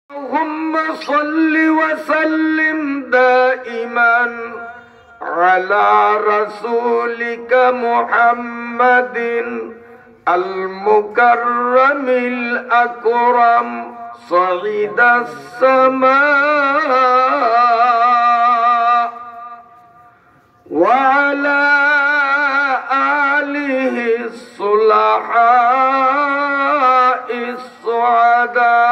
اللهم صل وسلم دائما على رسولك محمد المكرم الأكرم صعيد السماء وعلى آله الصلحاء السعداء.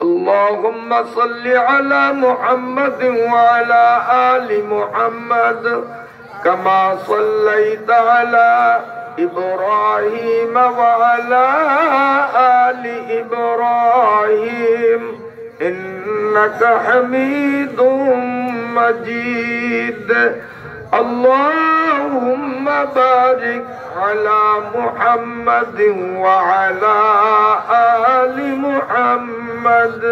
اللهم صل على محمد وعلى آل محمد كما صليت على إبراهيم وعلى آل إبراهيم إنك حميد مجيد. اللهم بارك على محمد وعلى آل محمد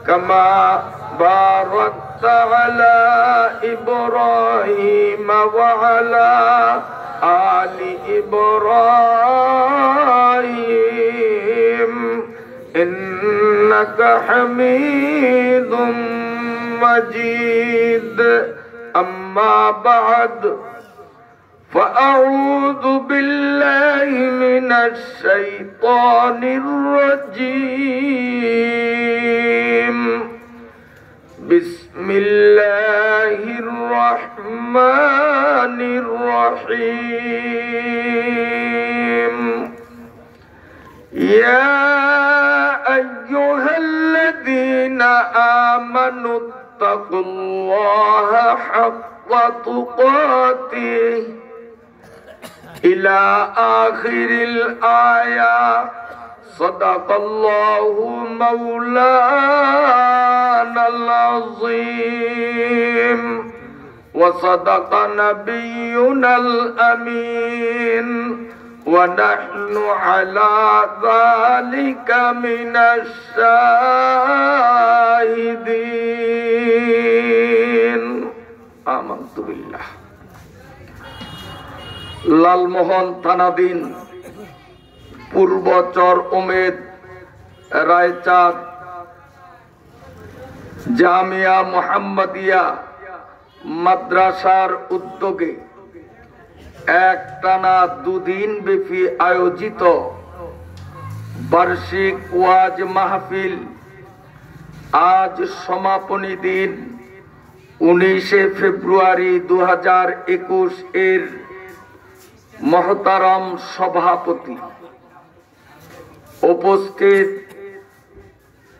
كما باركت على إبراهيم وعلى آل إبراهيم إنك حميد مجيد. أما بعد فأعوذ بالله من الشيطان الرجيم. بسم الله الرحمن الرحيم. يا أيها الذين آمنوا اتقوا الله حق تقاته إلى آخر الآية. صدق الله مولانا العظيم وصدق نبينا الأمين ونحن على ذلك من الشاهدين. آمنت بالله. লালমোহন থানাধীন পূর্বচর উমেদ রায়চাঁদ জামিয়া মুহাম্মাদিয়া মাদ্রাসার উদ্যোগে একটানা দুদিন ব্যাপী আয়োজিত বার্ষিক ওয়াজ মাহফিল আজ সমাপনী দিন 19 ফেব্রুয়ারি 2021 এর মহতারাম সভাপতি, উপস্থিত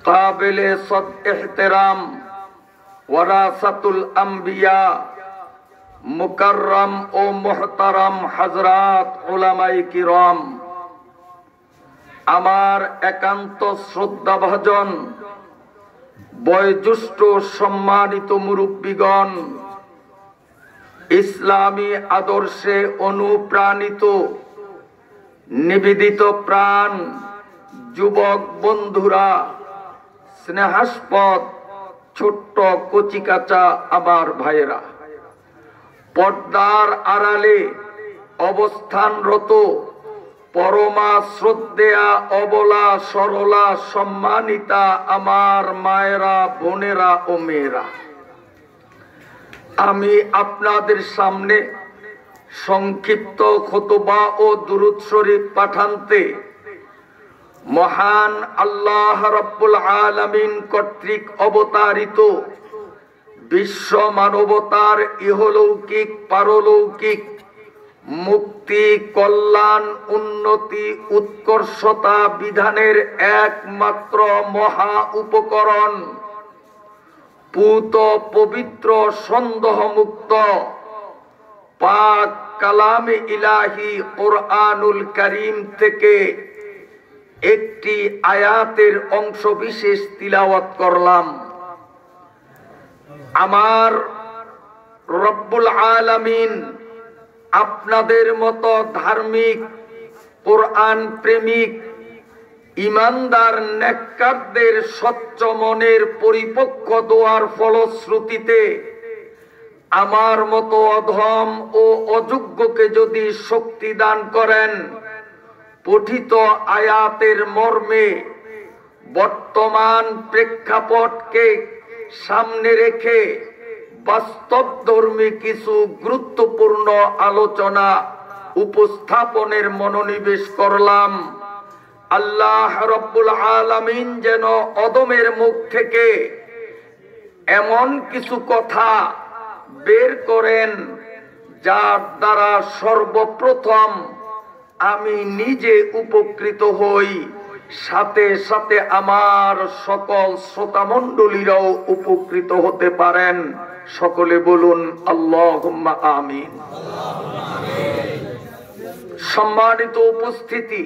কাবিলে সদ ইহতিরাম ওয়ারাসাতুল আম্বিয়া মুকাররম ও মুহতারাম হযরত উলামায়ে কিরাম, আমার একান্ত শ্রদ্ধাভাজন বয়োজ্যেষ্ঠ সম্মানিত মুরব্বীগণ, ইসলামী আদর্শে অনুপ্রাণিত নিবেদিত প্রাণ যুবক বন্ধুরা, স্নেহাস্পদ ছোট্ট কচিকাচা আমার ভাইয়েরা, পর্দার আড়ালে অবস্থানরত পরমা শ্রদ্ধেয়া অবলা সরলা সম্মানিতা আমার মায়েরা, বোনেরা ও মেয়েরা, আমি আপনাদের সামনে সংক্ষিপ্ত খুতবা ও দুরূদ শরীফ পাঠান্তে মহান আল্লাহ রাব্বুল আলামিন কর্তৃক অবতারিত বিশ্ব মানবতার ইহলৌকিক পারলৌকিক মুক্তি, কল্যাণ, উন্নতি, উৎকর্ষতা বিধানের একমাত্র মহা উপকরণ পুত পবিত্র সন্দেহমুক্ত পাক কালামে ইলাহি কোরআনুল কারীম থেকে একটি আয়াতের অংশ বিশেষ তিলাওয়াত করলাম। আমার রব্বুল আলামিন আপনাদের মতো ধার্মিক, কোরআন প্রেমিক, ইমানদার নেককারদের স্বচ্ছ মনের পরিপক্ক দোয়ার ফলশ্রুতিতে আমার মতো অধম ও অযোগ্যকে যদি শক্তি দান করেন, পঠিত আয়াতের মর্মে বর্তমান প্রেক্ষাপটকে সামনে রেখে বাস্তবধর্মী কিছু গুরুত্বপূর্ণ আলোচনা উপস্থাপনের মনোনিবেশ করলাম। আল্লাহ রাব্বুল আলামিন যেন অদমের মুখ থেকে এমন কিছু কথা বের করেন যার দ্বারা সর্বপ্রথম আমি নিজে উপকৃত হই, সাথে সাথে আমার সকল শ্রোতামণ্ডলীরাও উপকৃত হতে পারেন। সকলে বলুন আল্লাহুম্মা আমিন। সম্মানিত উপস্থিতি,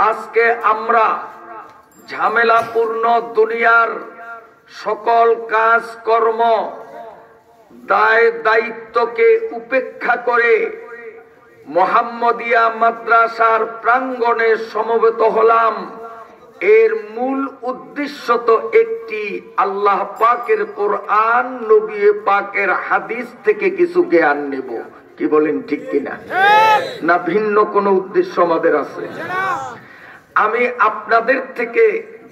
আজকে আমরা ঝামেলাপূর্ণ দুনিয়ার সকল কাজকর্ম দায় দায়িত্বকে উপেক্ষা করে মুহাম্মদিয়া মাদ্রাসার প্রাঙ্গণে সমবেত হলাম। এর মূল উদ্দেশ্য তো একটি, আল্লাহ পাকের কোরআন, নবী পাকের হাদিস থেকে কিছু জ্ঞান নেব। কি বলেন, ঠিক কিনা? না ভিন্ন কোনো উদ্দেশ্য আমাদের আছে? আমি আপনাদের থেকে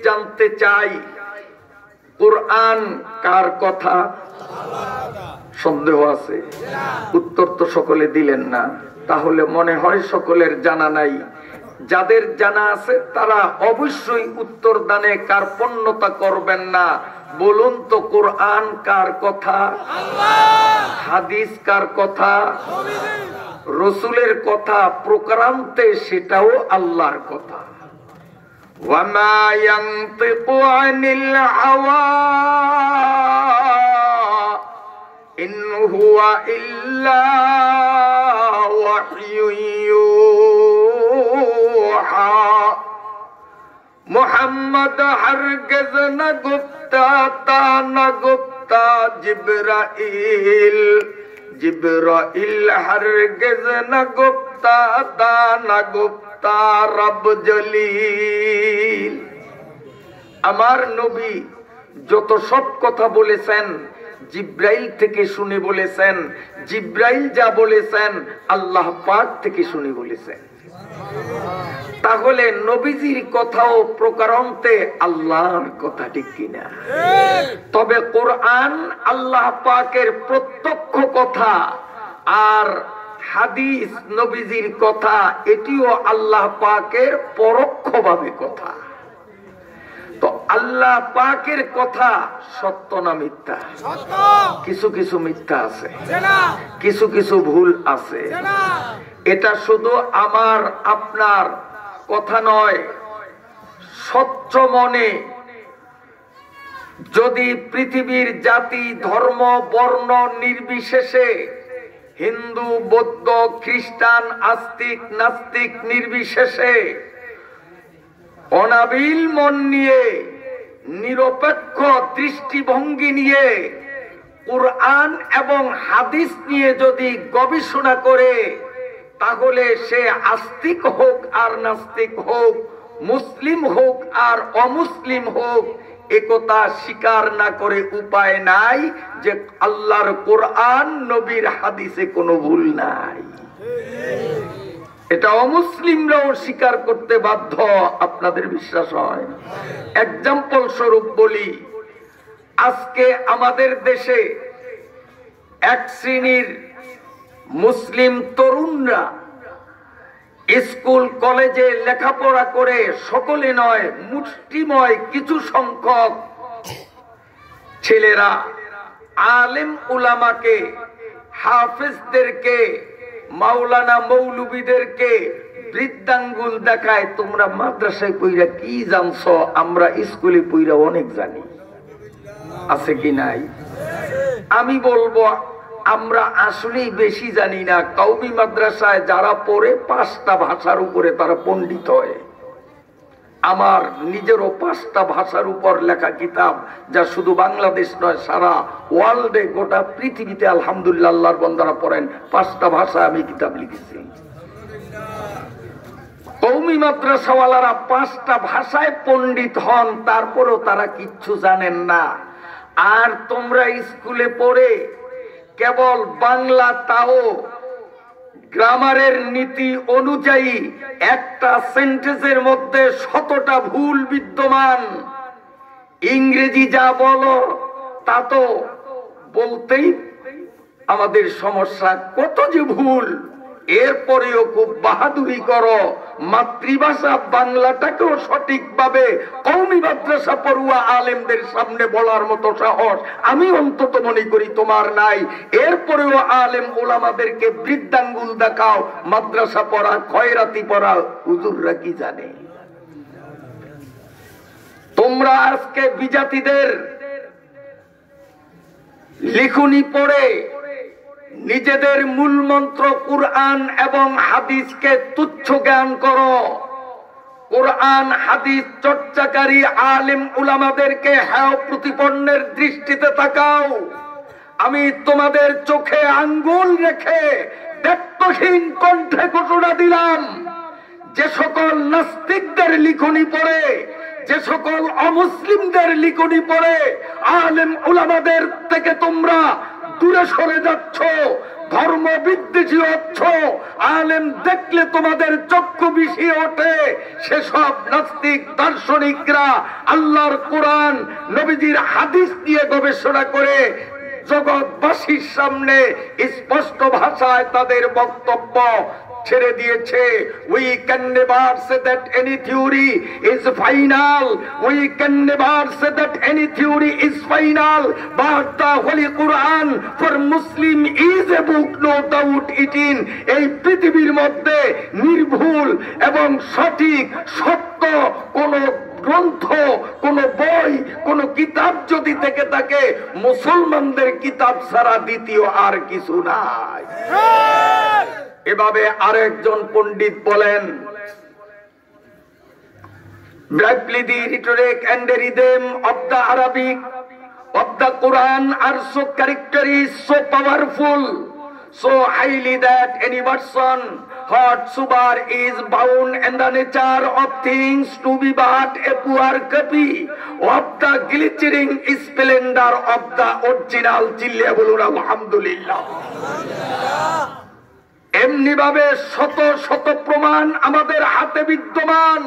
জানতে চাই, কোরআন কার কথা? সন্দেহ আছে? উত্তর তো সকলে দিলেন না, তাহলে মনে হয় সকলের জানা নাই। যাদের জানা আছে তারা অবশ্যই উত্তর দানে কার্পণ্যতা করবেন না। বলুন তো, কোরআন কার কথা? হাদিস কার কথা? রসুলের কথা প্রকারান্তে সেটাও আল্লাহর কথা। ওয়ামা ইয়ানতিকু আনিল হাওয়া ইন হুয়া ইল্লা ওয়াহয়ুন ইউহা। মুহাম্মদ হরগিজ না গুপ্তা তা না গুপ্তা জিবরাইল, জিবরাইল হরগিজ না গুপ্তা তা না গুপ্তা রব জলিল। আমার নবী যত সব কথা বলেছেন জিব্রাইল থেকে শুনে বলেছেন। জিব্রাইল যা বলেছেন আল্লাহ পাক থেকে শুনে বলেছেন। তাহলে নবীজির কথাও প্রকারান্তে আল্লাহর কথা, ঠিক কিনা? তবে কোরআন আল্লাহ পাকের প্রত্যক্ষ কথা, আর হাদিস নবীজির কথা এটিও আল্লাহ পাকের পরোক্ষভাবে কথা। তো আল্লাহ পাকের কথা সত্য না মিথ্যা? কিছু কিছু মিথ্যা আছে, কিছু কিছু ভুল আছে। এটা শুধু আমার আপনার কথা নয়। স্বচ্ছ মনে যদি পৃথিবীর জাতি, ধর্ম, বর্ণ নির্বিশেষে, হিন্দু, বৌদ্ধ, খ্রিস্টান, আস্তিক, নাস্তিক নির্বিশেষে অনাবিল মন নিয়ে, নিরপেক্ষ দৃষ্টিভঙ্গি নিয়ে কুরআন এবং হাদিস নিয়ে যদি গবেষণা করে, তাহলে সে আস্তিক হোক আর নাস্তিক হোক, মুসলিম হোক আর অমুসলিম হোক, একথা স্বীকার না করে উপায় নাই যে আল্লাহর কোরআন, নবীর হাদিসে কোনো ভুল নাই। এটা অমুসলিমরাও স্বীকার করতে বাধ্য। আপনাদের বিশ্বাস হয়? এক্সাম্পল স্বরূপ বলি, আজকে আমাদের দেশে এক শ্রেণীর মুসলিম তরুণরা স্কুল কলেজে লেখাপড়া করে, সকলে নয়, মুষ্টিময় কিছু সংখ্যক ছেলেরা আলেম উলামাকে, হাফেজদেরকে, মাওলানা মৌলবীদেরকে বৃদ্ধাঙ্গুল দেখায়, তোমরা মাদ্রাসায় পইরা কি জানছো, আমরা স্কুলে পইরা অনেক জানি। আছে কি নাই? আমি বলবো আমরা আসলেই বেশি জানি না। কওমি মাদ্রাসায় যারা পড়ে 5টা ভাষার উপরে তারা পণ্ডিত হয়। আমার নিজেরও 5টা ভাষার উপর লেখা কিতাব, যা শুধু বাংলাদেশ নয়, সারা ওয়ার্ল্ডে, গোটা পৃথিবীতে আলহামদুলিল্লাহ আল্লাহর বান্দারা পড়েন। 5টা ভাষা আমি কিতাব লিখেছি। কওমি মাদ্রাসাওয়ালারা 5টা ভাষায় পণ্ডিত হন, তারপরেও তারা কিচ্ছু জানেন না। আর তোমরা স্কুলে পড়ে কেবল বাংলা, তাও গ্রামারের নীতি অনুযায়ী একটা সেন্টেন্সের মধ্যে 100টা ভুল বিদ্যমান। ইংরেজি যা বলো তা তো বলতেই আমাদের সমস্যা, কত যে ভুল। এরপরেও খুব বাহাদুরি করো, মাতৃভাষা বাংলাটাকেও সঠিকভাবে কওমি মাদ্রাসা পড়ুয়া আলেমদের সামনে বলার মতো সাহস আমি অন্তত মনে করি তোমার নাই। এরপরেও আলেম ওলামাদেরকে বৃদ্ধাঙ্গুল দেখাও, মাদ্রাসা পড়া, খয়রাতি পড়া হুজুররা কি জানে? তোমরা আজকে বিজাতিদের লিখনি পড়ে নিজেদের মূল মন্ত্র কুরআন এবং হাদিসকে তুচ্ছ জ্ঞান করো। কুরআন হাদিস চর্চাকারী আলেম উলামাদেরকে হেয় প্রতিপন্নের দৃষ্টিতে তাকাও। আমি তোমাদের চোখে আঙ্গুল রেখে দায়িত্বহীন কণ্ঠে ঘোষণা দিলাম, যে সকল নাস্তিকদের লিখনি পড়ে, যে সকল অমুসলিমদের লিখনি পড়ে আলেম উলামাদের থেকে তোমরা দূরে সরে যাচ্ছ, ধর্ম বিদ্বেষী হচ্ছ, আলেম দেখলে তোমাদের চক্ষু বিষিয়ে ওঠে, সেসব নাস্তিক দার্শনিকরা আল্লাহর কোরআন নবীজির হাদিস নিয়ে গবেষণা করে জগৎবাসীর সামনে স্পষ্ট ভাষায় তাদের বক্তব্য ছেড়ে দিয়েছে। We can never say that any theory is final. We can never say that any theory is final. But the Holy Quran for Muslim is a book, no doubt it in. এই পৃথিবীর মধ্যে নির্ভুল এবং সঠিক সত্য কোন গ্রন্থ, কোন বই, কোন কিতাব যদি থেকে থাকে মুসলমানদের কিতাব ছাড়া দ্বিতীয় আর কিছু নাই। এভাবে আরেকজন পণ্ডিত বলেন, Briefly, the rhetoric and the rhythm of the Arabic of the Quran are so characteristic, so powerful, so highly that any person whatsoever is bound in the nature of things to be but a poor copy of the glittering splendor of the original. Chille bolun alhamdulillah. এমনি ভাবে শত শত প্রমাণ আমাদের হাতে বিদ্যমান।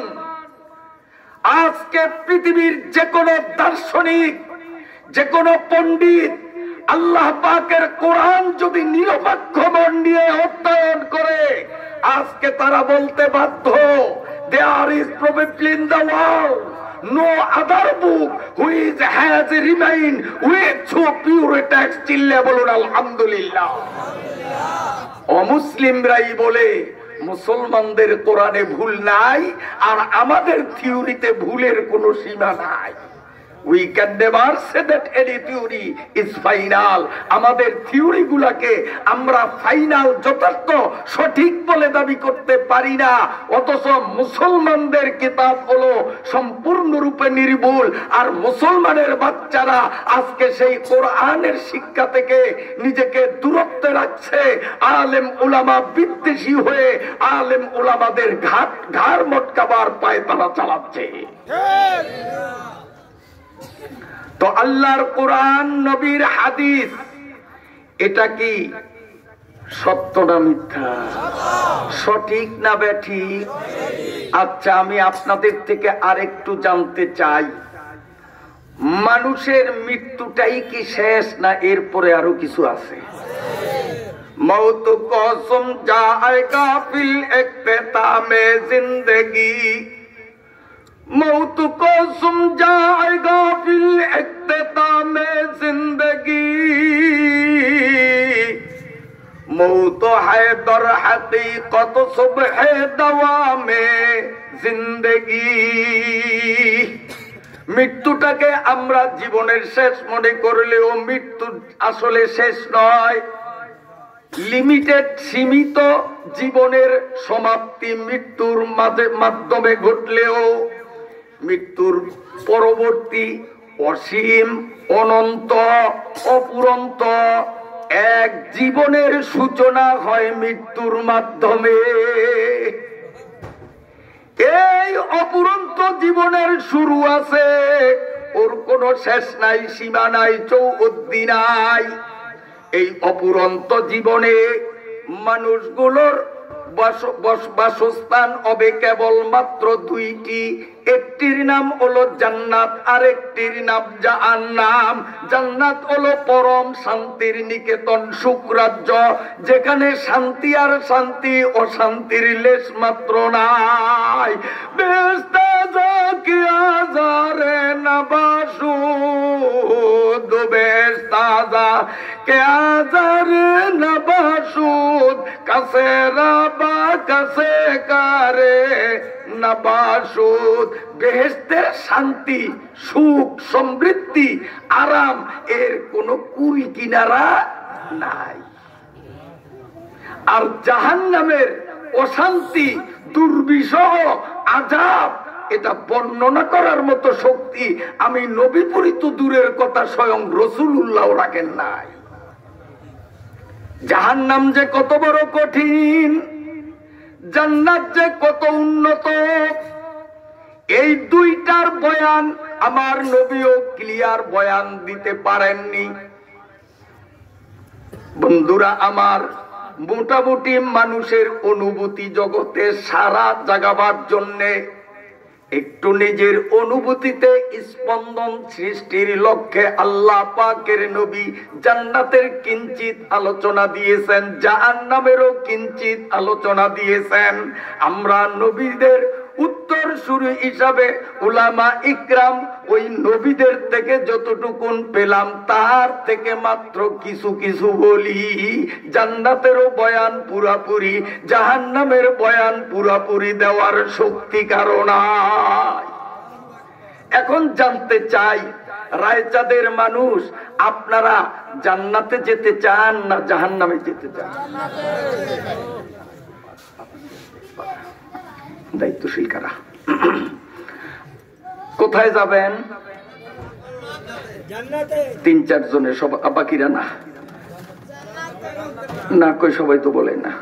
আজকে পৃথিবীর যে কোনো দার্শনিক, যে কোনো পণ্ডিত আল্লাহ পাকের কোরআন যদি নিরপেক্ষ মন নিয়ে অধ্যয়ন করে, আজকে তারা বলতে বাধ্য, there is probably in the world no other book which has remained with so pure a text. চিল্লে বলুন আলহামদুলিল্লাহ। অমুসলিমরাই বলে মুসলমানদের কোরআনে ভুল নাই, আর আমাদের থিওরিতে ভুলের কোনো সীমা নাই। We can never say that any theory is final. আমাদের থিওরি গুলাকে আমরা ফাইনাল, যথার্থ, সঠিক বলে দাবি করতে পারি না। অথচ মুসলমানদের কিতাব হলো সম্পূর্ণরূপে নির্ভুল, আর মুসলমানের বাচ্চারা আজকে সেই কোরআনের শিক্ষা থেকে নিজেকে দূরত্বে রাখছে। আলেম উলামা বিদ্বেষী হয়ে আলেম উলামাদের ঘাড় মটকাবার পায়ে তারা চালাচ্ছে। তো আল্লাহর কোরআন, নবীর হাদিস, এটা কি সত্য না মিথ্যা? সঠিক না বেঠিক? আচ্ছা, আমি আপনাদের থেকে আরেকটু জানতে চাই, মানুষের মৃত্যুটাই কি শেষ, না এরপরে আরো কিছু আছে? মৌত কসম জায়েগা ফিল ইখতিতামে জিন্দেগি, मौत को सुम जाएगा फिल इख्तितामे जिंदगी, मौत है दर हकीकत सुबह दवामे जिंदगी। মৃত্যুটাকে আমরা জীবনের শেষ মনে করলেও মৃত্যু আসলে শেষ নয়। লিমিটেড, সীমিত জীবনের সমাপ্তি মৃত্যুর মাধ্যমে ঘটলেও মৃত্যুর পরবর্তী অসীম, অনন্ত, অপুরন্ত এক জীবনের সূচনা হয় মৃত্যুর মাধ্যমে। এই অপুরন্ত জীবনের শুরু আছে, ওর কোনো শেষ নাই, সীমা নাই, চৌহদ্দি নাই। এই অপুরন্ত জীবনে মানুষগুলোর বাসস্থান হবে কেবলমাত্র দুইটি। একটির নাম হলো জান্নাত, আরেকটির নাম জাহান্নাম। জান্নাত হলো পরম শান্তির নিকেতন, সুখরাজ্য, যেখানে শান্তি আর শান্তি, অশান্তির লেশ মাত্র নাই। বেহেশতে যাকে আজারে নবাসুদ, বেহেশতে যাকে আজারে নবাসুদ, কাছে রাবা কাছে কারে নবাসুদ। বেহেশতের শান্তি, সুখ, সমৃদ্ধি, আরাম, এর কোন কুল কিনারা নাই। আর জাহান্নামের অশান্তি, দুর্বিষহ, আযাব, এটা বর্ণনা করার মতো শক্তি আমি নবী পরিত দূরের কথা স্বয়ং রাসূলুল্লাহ রাখেন নাই। জাহান্নাম যে কত বড় কঠিন, জান্নাত যে কত উন্নত, এই দুইটার বয়ান আমার নবীও ক্লিয়ার বয়ান দিতে পারেননি। বন্ধুরা আমার, মোটামুটি মানুষের অনুভূতি জগতে সারা জাগাবার জন্যে একটু নিজের অনুভূতিতে স্পন্দন সৃষ্টির লক্ষ্যে আল্লাহ পাকের নবী জান্নাতের কিঞ্চিত আলোচনা দিয়েছেন, জাহান্নামেরও কিঞ্চিত আলোচনা দিয়েছেন। আমরা নবীদের উত্তর শুরু হিসাবে উলামা ইকরাম ওই নবীদের থেকে যতটুকুন পেলাম তার থেকে মাত্র কিছু কিছু বলি। জান্নাতেরও বয়ান পুরাপুরি, জাহান্নামের বয়ান পুরাপুরি দেওয়ার শক্তি কারণ। এখন জানতে চাই, রায়চাঁদের মানুষ, আপনারা জান্নাতে যেতে চান না জাহান্নামে যেতে চান? দায়িত্বশীল কারা? কোথায় যাবেন? তিন চার জনে, সব বাকিরা না না কই, সবাই তো বলে না।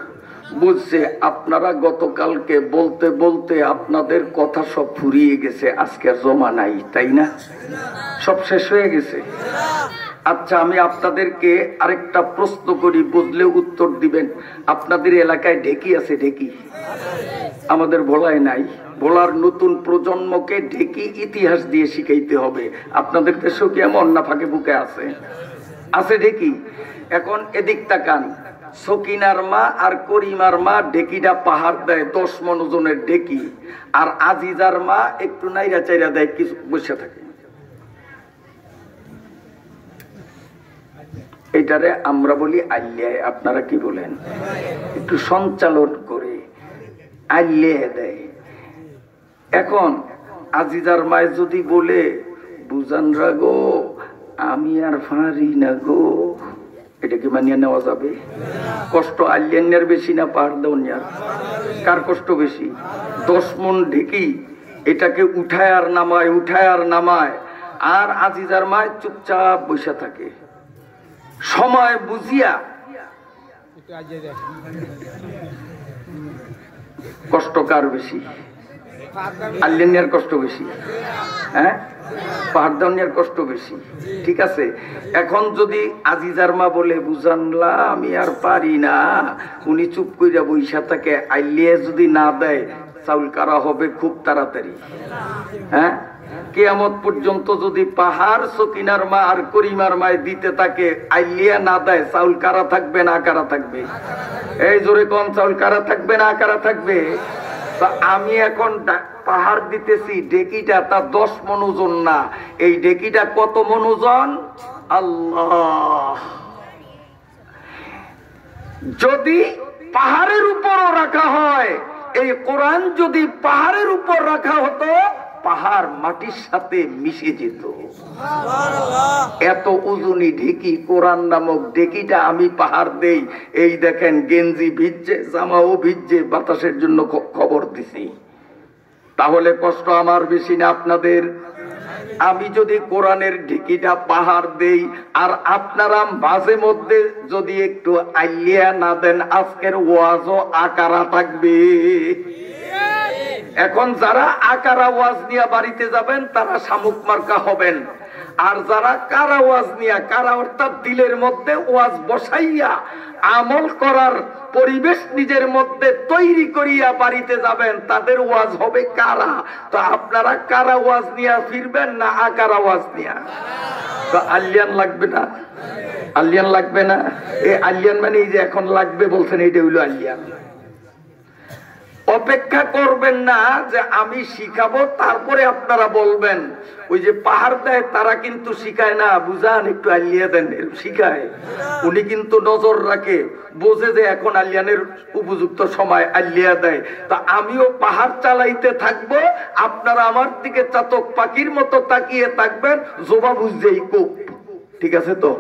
বুঝছে আপনারা গতকালকে বলতে বলতে আপনাদের কথা সব ফুরিয়ে গেছে, আজকে জমা নাই, তাই না? সব শেষ হয়ে গেছে। আচ্ছা, আমি আপনাদেরকে আরেকটা প্রশ্ন করি, বুঝলে উত্তর দিবেন। আপনাদের এলাকায় ঢেকি আছে? ঢেকি আমাদের ভোলায় নাই। ভোলার নতুন প্রজন্মকে ঢেকি ইতিহাস দিয়ে শিখাইতে হবে। আপনাদের দেশেও কি এমন না ফাঁকে বুকে আছে? আছে ঢেকি। এখন এদিক তাকান, সকিনার মা আর করিমার মা ঢেকিটা পাহাড় দেয়, 10 মণ ওজনের ঢেকি। আর আজিজার মা একটু নাইরা চাইরা দেয়, কিছু বসে থাকে। এটারে আমরা বলি আল্লাহ, আপনারা কি বলেন? একটু সঞ্চালন করে আল্লাহ দেয়। এখন আজিজার মায় যদি বলে, বুঝান রাগো আমি আর পারি না গো, এটা কি মানিয়ে নেওয়া যাবে? কষ্ট আল্লাহর বেশি না পাহাড় দেওয়ার? কার কষ্ট বেশি? 10 মণ ঢেকি, এটাকে উঠায় আর নামায়, উঠায় আর নামায়। আর আজিজার মায় চুপচাপ বসে থাকে, সময় বুঝিয়া। কষ্ট কার বেশি? আল্লাহর কষ্ট বেশি, হ্যাঁ? পাহাড় দেওয়ার কষ্ট বেশি, ঠিক আছে। এখন যদি আজিজার মা বলে, বুঝানলা আমি আর পারি না, উনি চুপ কইরা বইসা থাকে, আল্লাহ যদি না দেয় চাউল কারা হবে খুব তাড়াতাড়ি, হ্যাঁ? কিয়ামত পর্যন্ত যদি পাহাড় সকিনার মা আর করিমার মায় দিতে থাকে, আইলিয়া না দেয়, চাউল কারা থাকবে না কারা থাকবে? এই জোরে কোন, চাউল কারা থাকবে না কারা থাকবে? আমি এখন পাহাড় দিতেছি, ঢেকিটা তা 10 মণ ওজন না। এই ঢেকিটা কত মণ ওজন? আল্লাহ। যদি পাহাড়ের উপরও রাখা হয়, এই কোরআন যদি পাহাড়ের উপর রাখা হতো, পাহাড় মাটির সাথে মিশে যেত। এত ওজনী ঢেকি, কোরআন নামক ঢেকিটা আমি পাহাড় দেই। এই দেখেন গেঞ্জি ভিজছে, জামাও ভিজছে, বাতাসের জন্য খবর দিছি। তাহলে কষ্ট আমার বেশি না আপনাদের? আমি যদি কোরআনের ঢেকিটা পাহাড় দেই, আর আপনারা মাঝে মধ্যে যদি একটু আইলিয়া না দেন, আজকের ওয়াজও আকারা থাকবে। এখন যারা আকারা ওয়াজ নিয়ে বাড়িতে যাবেন তারা শামুক মার্কা হবেন, আর যারা কারা ওয়াজ নিয়ে, কারা অর্থাৎ দিলের মধ্যে ওয়াজ বসাইয়া আমল করার পরিবেশ নিজের মধ্যে তৈরি করিয়া বাড়িতে যাবেন, তাদের ওয়াজ হবে কারা। তো আপনারা কারা ওয়াজ নিয়ে ফিরবেন না আকারা ওয়াজ নিয়ে? তো আলিয়ান লাগবে না? আলিয়ান লাগবে না? এই আলিয়ান মানে এই যে এখন লাগবে বলছেন, এইটা হইলো আলিয়ান। অপেক্ষা করবেন না যে আমি শিখাবো তারপরে আপনারা বলবেন। ওই যে পাহাড় দেয় তারা কিন্তু শিখায় না, বুঝান একটু আলিয়া দেন, শিখায়। উনি কিন্তু নজর রাখে, বোঝে যে এখন আলিয়ানের উপযুক্ত সময়, আলিয়া দেয়। তা আমিও পাহাড় চালাইতে থাকবো, আপনারা আমার দিকে চাতক পাখির মতো তাকিয়ে থাকবেন, জোবা বুঝছেই খুব ঠিক আছে। তো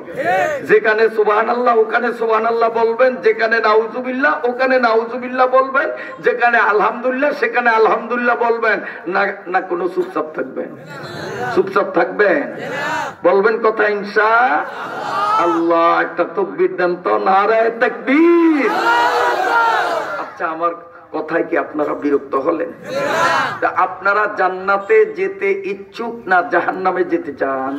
যেখানে সুবহানাল্লাহ ওখানে সুবহানাল্লাহ বলবেন, যেখানে নাউজুবিল্লাহ ওখানে নাউজুবিল্লাহ বলবেন, যেখানে আলহামদুলিল্লাহ সেখানে আলহামদুলিল্লাহ বলবেন। না না কোনো চুপচাপ থাকবেন? চুপচাপ থাকবেন? বলবেন কথা ইনশাআল্লাহ। একটা তাকবীর দেন তো, নারায়ে তাকবীর। আচ্ছা, আমার কথায় কি আপনারা বিরক্ত হলেন? আপনারা জান্নাতে যেতে ইচ্ছুক না জাহান্নামে যেতে চান?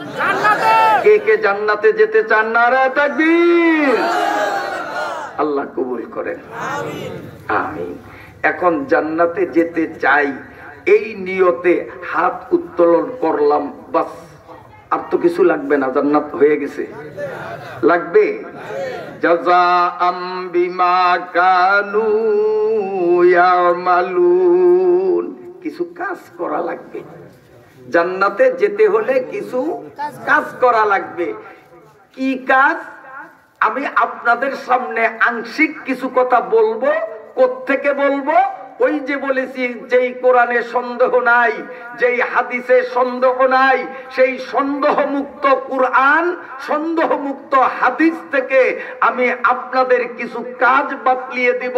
কে কে জান্নাতে যেতে চান? নারায়ে তাকবীর। আল্লাহ কবুল করেন, আমিন। এখন জান্নাতে যেতে চাই এই নিয়তে হাত উত্তোলন করলাম, বাস, আর তো কিছু লাগবে না, জান্নাত হয়ে গেছে। লাগবে জাযাআম বিমা কানু ইয়ামালুন, কিছু কাজ করা লাগবে। জান্নাতে যেতে হলে কিছু কাজ করা লাগবে। কি কাজ? আমি আপনাদের সামনে আংশিক কিছু কথা বলবো। কোত্থেকে বলবো? ওই যে বলেছি, যেই কোরআনে সন্দেহ নাই, যেই হাদিসে সন্দেহ নাই, সেই সন্দেহ মুক্ত কোরআন, সন্দেহ মুক্ত হাদিস থেকে আমি আপনাদের কিছু কাজ বাতলিয়ে দিব,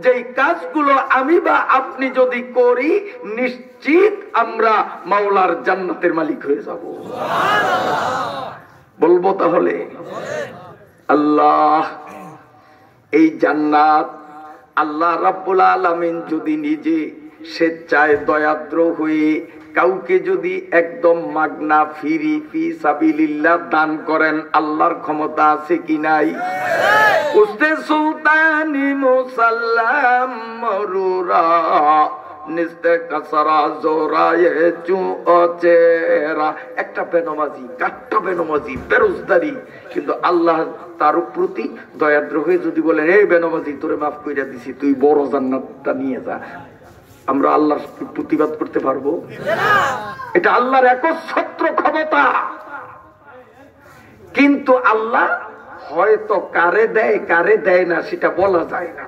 যেই কাজগুলো আমি বা আপনি যদি করি নিশ্চিত আমরা মাওলার জান্নাতের মালিক হয়ে যাব। বলবো তাহলে? আল্লাহ, এই জান্নাত আল্লাহ রাব্বুল আলামিন যদি নিজে স্বেচ্ছায় দয়াদ্র হয়ে কাউকে যদি একদম মাগনা ফ্রি ফি সাবিলিল্লাহ দান করেন, আল্লাহর ক্ষমতা আছে কি নাই? উস্তে সুলতানি মুসাল্লাম মরুরা নিস্তে কাসারা জোরায়ে চুচেরা। একটা বেনমাজি, কাট্টা বেনমাজি, বেরোজদারি, কিন্তু আল্লাহ তার প্রতি দয়াদ্র হয়ে যদি বলেন, এই বেনমাজি তোরে মাফ কইরা দিছি, তুই বড় জান্নাতটা নিয়ে যা, আমরা আল্লাহর প্রতিবাদ করতে পারবো? এটা আল্লাহর একচ্ছত্র ক্ষমতা। কিন্তু আল্লাহ হয়তো কারে দেয় কারে দেয় না সেটা বলা যায় না।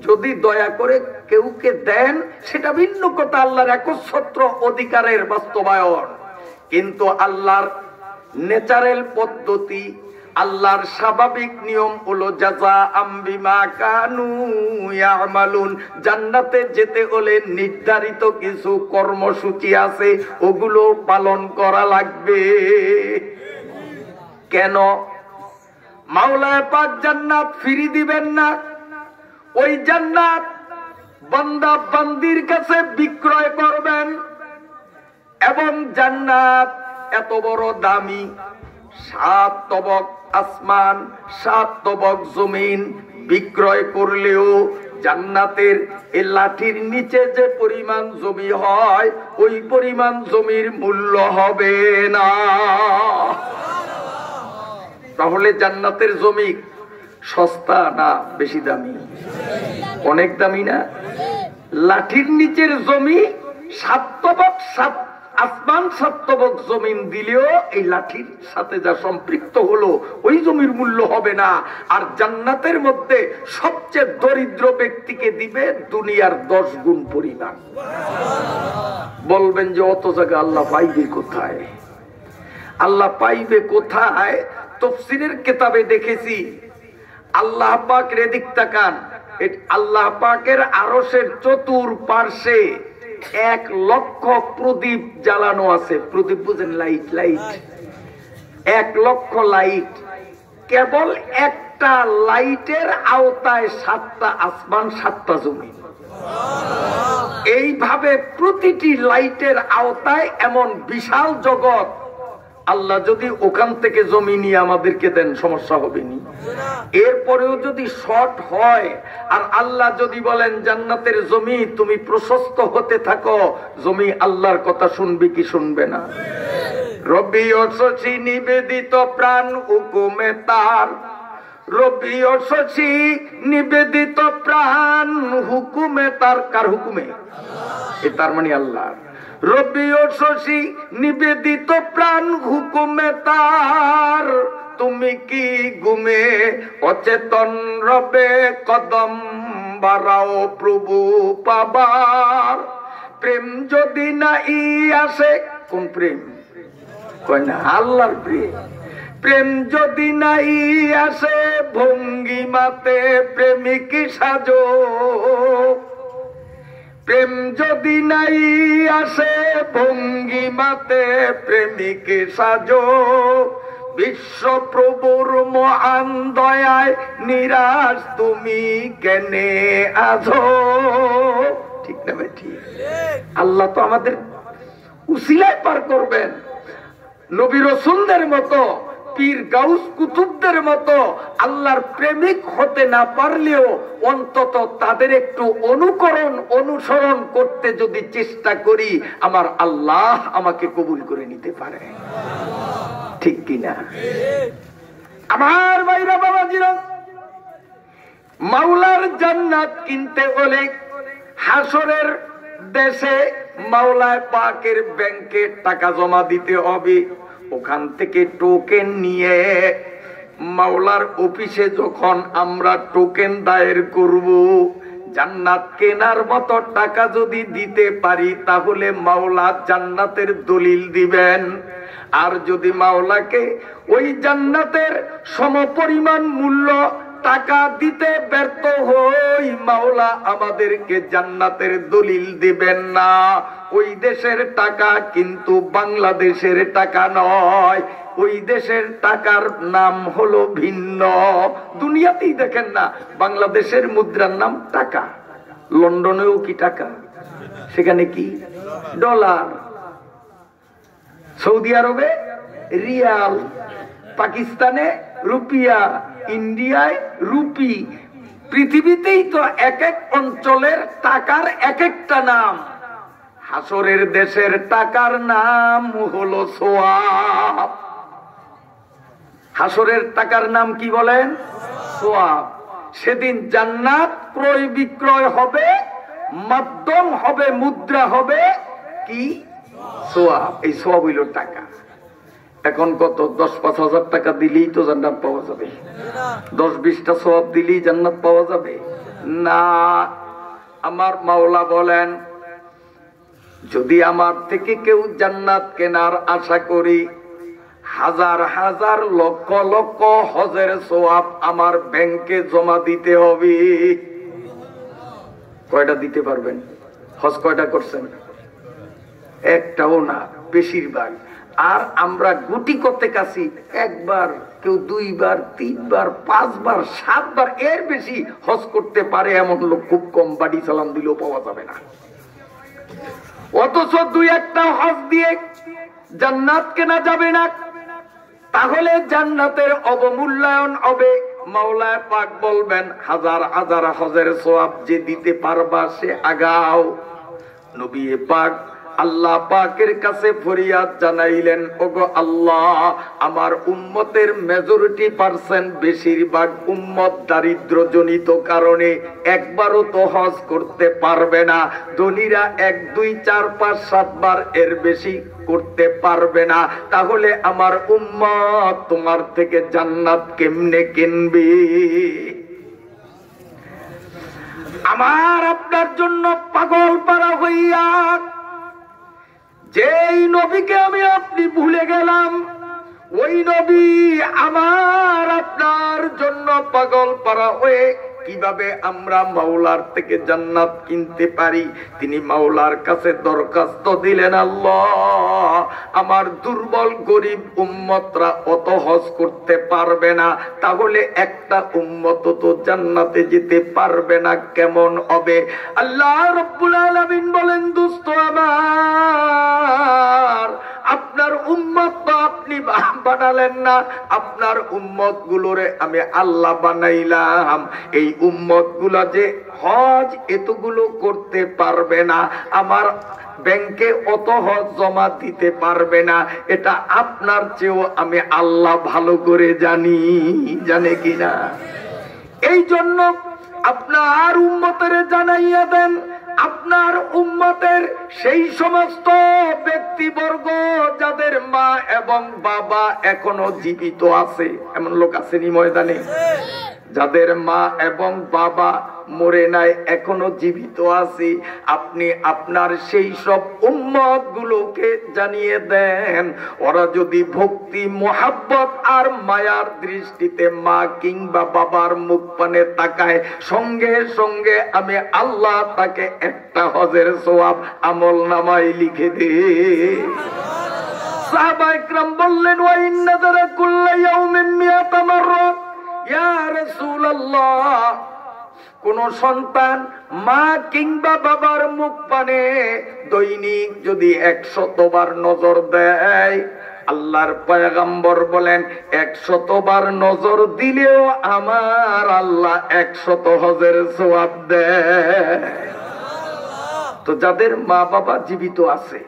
যদি দয়া করে কেউকে দেন সেটা ভিন্ন কথা, আল্লাহর একচ্ছত্র অধিকারের বাস্তবায়ন। কিন্তু আল্লাহর ন্যাচারাল পদ্ধতি, আল্লাহর স্বাভাবিক নিয়ম হলো জাযাআম বিমা কানু ইয়ামালুন। জান্নাতে যেতে হলে নির্ধারিত কিছু কর্মসূচি আছে, ওগুলো পালন করা লাগবে। কেন? মাওলা পাক জান্নাত ফ্রি দিবেন না। ওই জান্নাত বান্দা বান্দির কাছে বিক্রয় করবেন, এবং জান্নাত এত বড় দামি, 7 তবক আসমান 7 তবক জমিন বিক্রয় করলেও জান্নাতের এই লাঠির নিচে যে পরিমাণ জমি হয় ওই পরিমাণ জমির মূল্য হবে না। তাহলে জান্নাতের জমি সস্তা না বেশি দামি? অনেক দামি না? লাঠির নিচের জমি 7 তবক আসমান 7 তবক জমিন দিলেও এই লাঠির সাথে যা সম্পৃক্ত হলো ওই জমির মূল্য হবে না। আর জান্নাতের মধ্যে সবচেয়ে দরিদ্র ব্যক্তিকে দিবে দুনিয়ার 10 গুণ পরিমাণ। বলবেন যে অত জায়গা আল্লাহ পাইবে কোথায়? আল্লাহ পাইবে কোথায়? তাফসীরের কিতাবে দেখেছি, আল্লাহ পাক রেদিক তাকান, আল্লাহ পাকের আরশের চতুর্পার্শ্বে 1 লক্ষ প্রদীপ জ্বালানো আছে। প্রদীপ বুঝেন? Light, light. 1 লক্ষ লাইট। কেবল একটা লাইটের আওতায় 7টা আসমান 7টা জমিন। এইভাবে প্রতিটি লাইটের আওতায় এমন বিশাল জগৎ। আল্লাহ যদি ওখান থেকে জমি নিয়ে আমাদেরকে দেন, সমস্যা হবে নি। এরপরেও যদি শর্ট হয়, আর আল্লাহ যদি বলেন জান্নাতের জমি তুমি প্রশস্ত হতে থাকো, জমি আল্লাহর কথা শুনবে কি শুনবে না? রবি ও শশী নিবেদিত প্রাণ হুকুমে তার, রবি ও শশী নিবেদিত প্রাণ হুকুমে তার। কার হুকুমে? এ তার মানে আল্লাহ। রবি ও শশী নিবেদিত প্রাণ হুকুমে তার, তুমি কি ঘুমে অচেতন রবে কদম বাড়াও প্রভু পাবার। প্রেম যদি নাই আসে, কোন প্রেম? কয় না আল্লাহর প্রেম। প্রেম যদি নাই আসে ভঙ্গিমাতে প্রেমিক সাজো, প্রেম যদি নাই আসে ভঙ্গিমাতে প্রেমিক সাজো। বিশ্বপ্রভুর মহান দয়ায় নিরাশ তুমি কেনে আছো। ঠিক না ভাই? ঠিক। আল্লাহ তো আমাদের উসিলায় পার করবেন। নবী রাসূলদের মতো, পীর গাউস কুতুবদের মতো আল্লাহর প্রেমিক হতে না পারলেও অন্তত তাদের একটু অনুসরণ করতে যদি চেষ্টা করি, আমার আল্লাহ আমাকে কবুল করে নিতে পারে। ঠিক কিনা? আমার ভাইরা বাবাজিরা, মাওলার জান্নাত কিনতে হলে হাসরের দেশে মাওলায় পাকের ব্যাংকে টাকা জমা দিতে হবে। ওখান থেকে টোকেন নিয়ে মাওলার অফিসে যখন আমরা টোকেন দায়ের করব, জান্নাত কেনার মতো টাকা যদি দিতে পারি তাহলে মাওলা জান্নাতের দলিল দিবেন। আর যদি মাওলাকে ওই জান্নাতের সমপরিমাণ মূল্য টাকা দিতে ব্যর্থ হই, মাওলা আমাদেরকে জান্নাতের দলিল দিবেন না। ওই দেশের টাকা কিন্তু বাংলাদেশের টাকা নয়, ওই দেশের টাকার নাম হলো ভিন্ন। দুনিয়াতেই দেখেন না, বাংলাদেশের মুদ্রার নাম টাকা। লন্ডনেও কি টাকা? সেখানে কি ডলার। সৌদি আরবে রিয়াল, পাকিস্তানে রুপিয়া, ইন্ডিয়ায় রুপি। পৃথিবীতেই তো এক এক অঞ্চলের টাকার এক একটা নাম। হাসরের দেশের টাকার নাম হলো সোয়াব। হাসরের টাকার নাম কি বলেন? সোয়াব। সেদিন জান্নাত ক্রয় বিক্রয় হবে, মাধ্যম হবে, মুদ্রা হবে কি? সোয়াব। এই সোয়াব হইল টাকা। এখন কত? 10-5 হাজার টাকা দিলেই তো জান্নাত পাওয়া যাবে? 10-20টা সোয়াব দিলেই জান্নাত পাওয়া যাবে না। আমার মাওলা বলেন, যদি আমার থেকে কেউ জান্নাত কেনার আশা করি, হাজার হাজার লক্ষ লক্ষ হজের সোয়াব আমার ব্যাংকে জমা দিতে হবে। কয়টা দিতে পারবেন? হজ কয়টা করছেন? একটাও না, বেশিরভাগ। আর আমরা গুটি করতে কাছি একবার, কেউ 2 বার, 3 বার, 5 বার, 7 বার, এর বেশি হজ করতে পারে এমন লোক খুব কম। বাড়ি সালাম দিলেও পাওয়া যাবে না। অথচ 2-1টা হজ দিয়ে জান্নাত কেনা যাবে না। তাহলে জান্নাতের অবমূল্যায়ন হবে। মাওলা পাক বলবেন, হাজার হাজার হজের সওয়াব যে দিতে পারবা সে আগাও। নবী পাক আল্লাহ পাকের কাছে ফরিয়াদ জানাইলেন, ওগো আল্লাহ, আমার উম্মতের মেজরিটি পার্সেন্ট, বেশিরভাগ উম্মত দারিদ্র্যজনিত কারণে একবারও তো হজ করতে পারবে না। ধনীরা 1, 2, 4, 5, 7 বার, এর বেশি করতে পারবে না। তাহলে আমার উম্মত তোমার থেকে জান্নাত কেমনে কিনবে? আমার আপনার জন্য পাগল পারা হইয়া যেই নবীকে আমি আপনি ভুলে গেলাম, ওই নবী আমার আপনার জন্য পাগল পারা হয়ে কিভাবে আমরা মাওলার থেকে জান্নাত কিনতে পারি। তিনি মাওলার কাছে দরখাস্ত দিলেন, আল্লাহ আমার দুর্বল গরিব উম্মতরা অত হজ করতে পারবে না, তাহলে একটা উম্মত তো জান্নাতে যেতে পারবে না, কেমন হবে? আল্লাহ রাব্বুল আলামিন বলেন, দোস্ত আমার, আপনার উম্মত তো আপনি বানালেন না, আপনার উম্মত গুলোরে আমি আল্লাহ বানাইলাম। এই উম্মত গুলা যে হজ এতগুলো করতে পারবে না, আমার ব্যাংকে অত হজ জমা দিতে পারবে না, এটা আপনার চেয়েও আমি আল্লাহ ভালো করে জানি, জানে কিনা? এই জন্য আপনার উম্মতের জানাইয়া দেন, আপনার উম্মতের সেই সমস্ত ব্যক্তিবর্গ যাদের মা এবং বাবা এখনো জীবিত আছে, এমন লোক আসেনি ময়দানে? যাদের মা এবং বাবা মরে নাই, এখনো জীবিত আছে, আপনি আপনার সেই সব উম্মত গুলোকে জানিয়ে দেন, ওরা যদি ভক্তি মোহাব্বত আর মায়ার দৃষ্টিতে মা কিংবা বাবার মুখ পানে তাকায়, সঙ্গে সঙ্গে আমি আল্লাহ তাকে একটা হজের সওয়াব আমল নামায় লিখে দে। সাহাবা ইকরাম বললেন, ওয়া ইন্না যারা কুল্লা ইয়াউমিন মিয়াতা মাররা, ইয়া রাসূলুল্লাহ, কোন সন্তান মা কিংবা বাবার মুখ পানে দৈনিক যদি 100 বার নজর দেয়, আল্লাহর পয়গম্বর বলেন 100 বার নজর দিলেও আমার আল্লাহ 100 হজের সওয়াব দেয়। তো যাদের মা বাবা জীবিত আছে,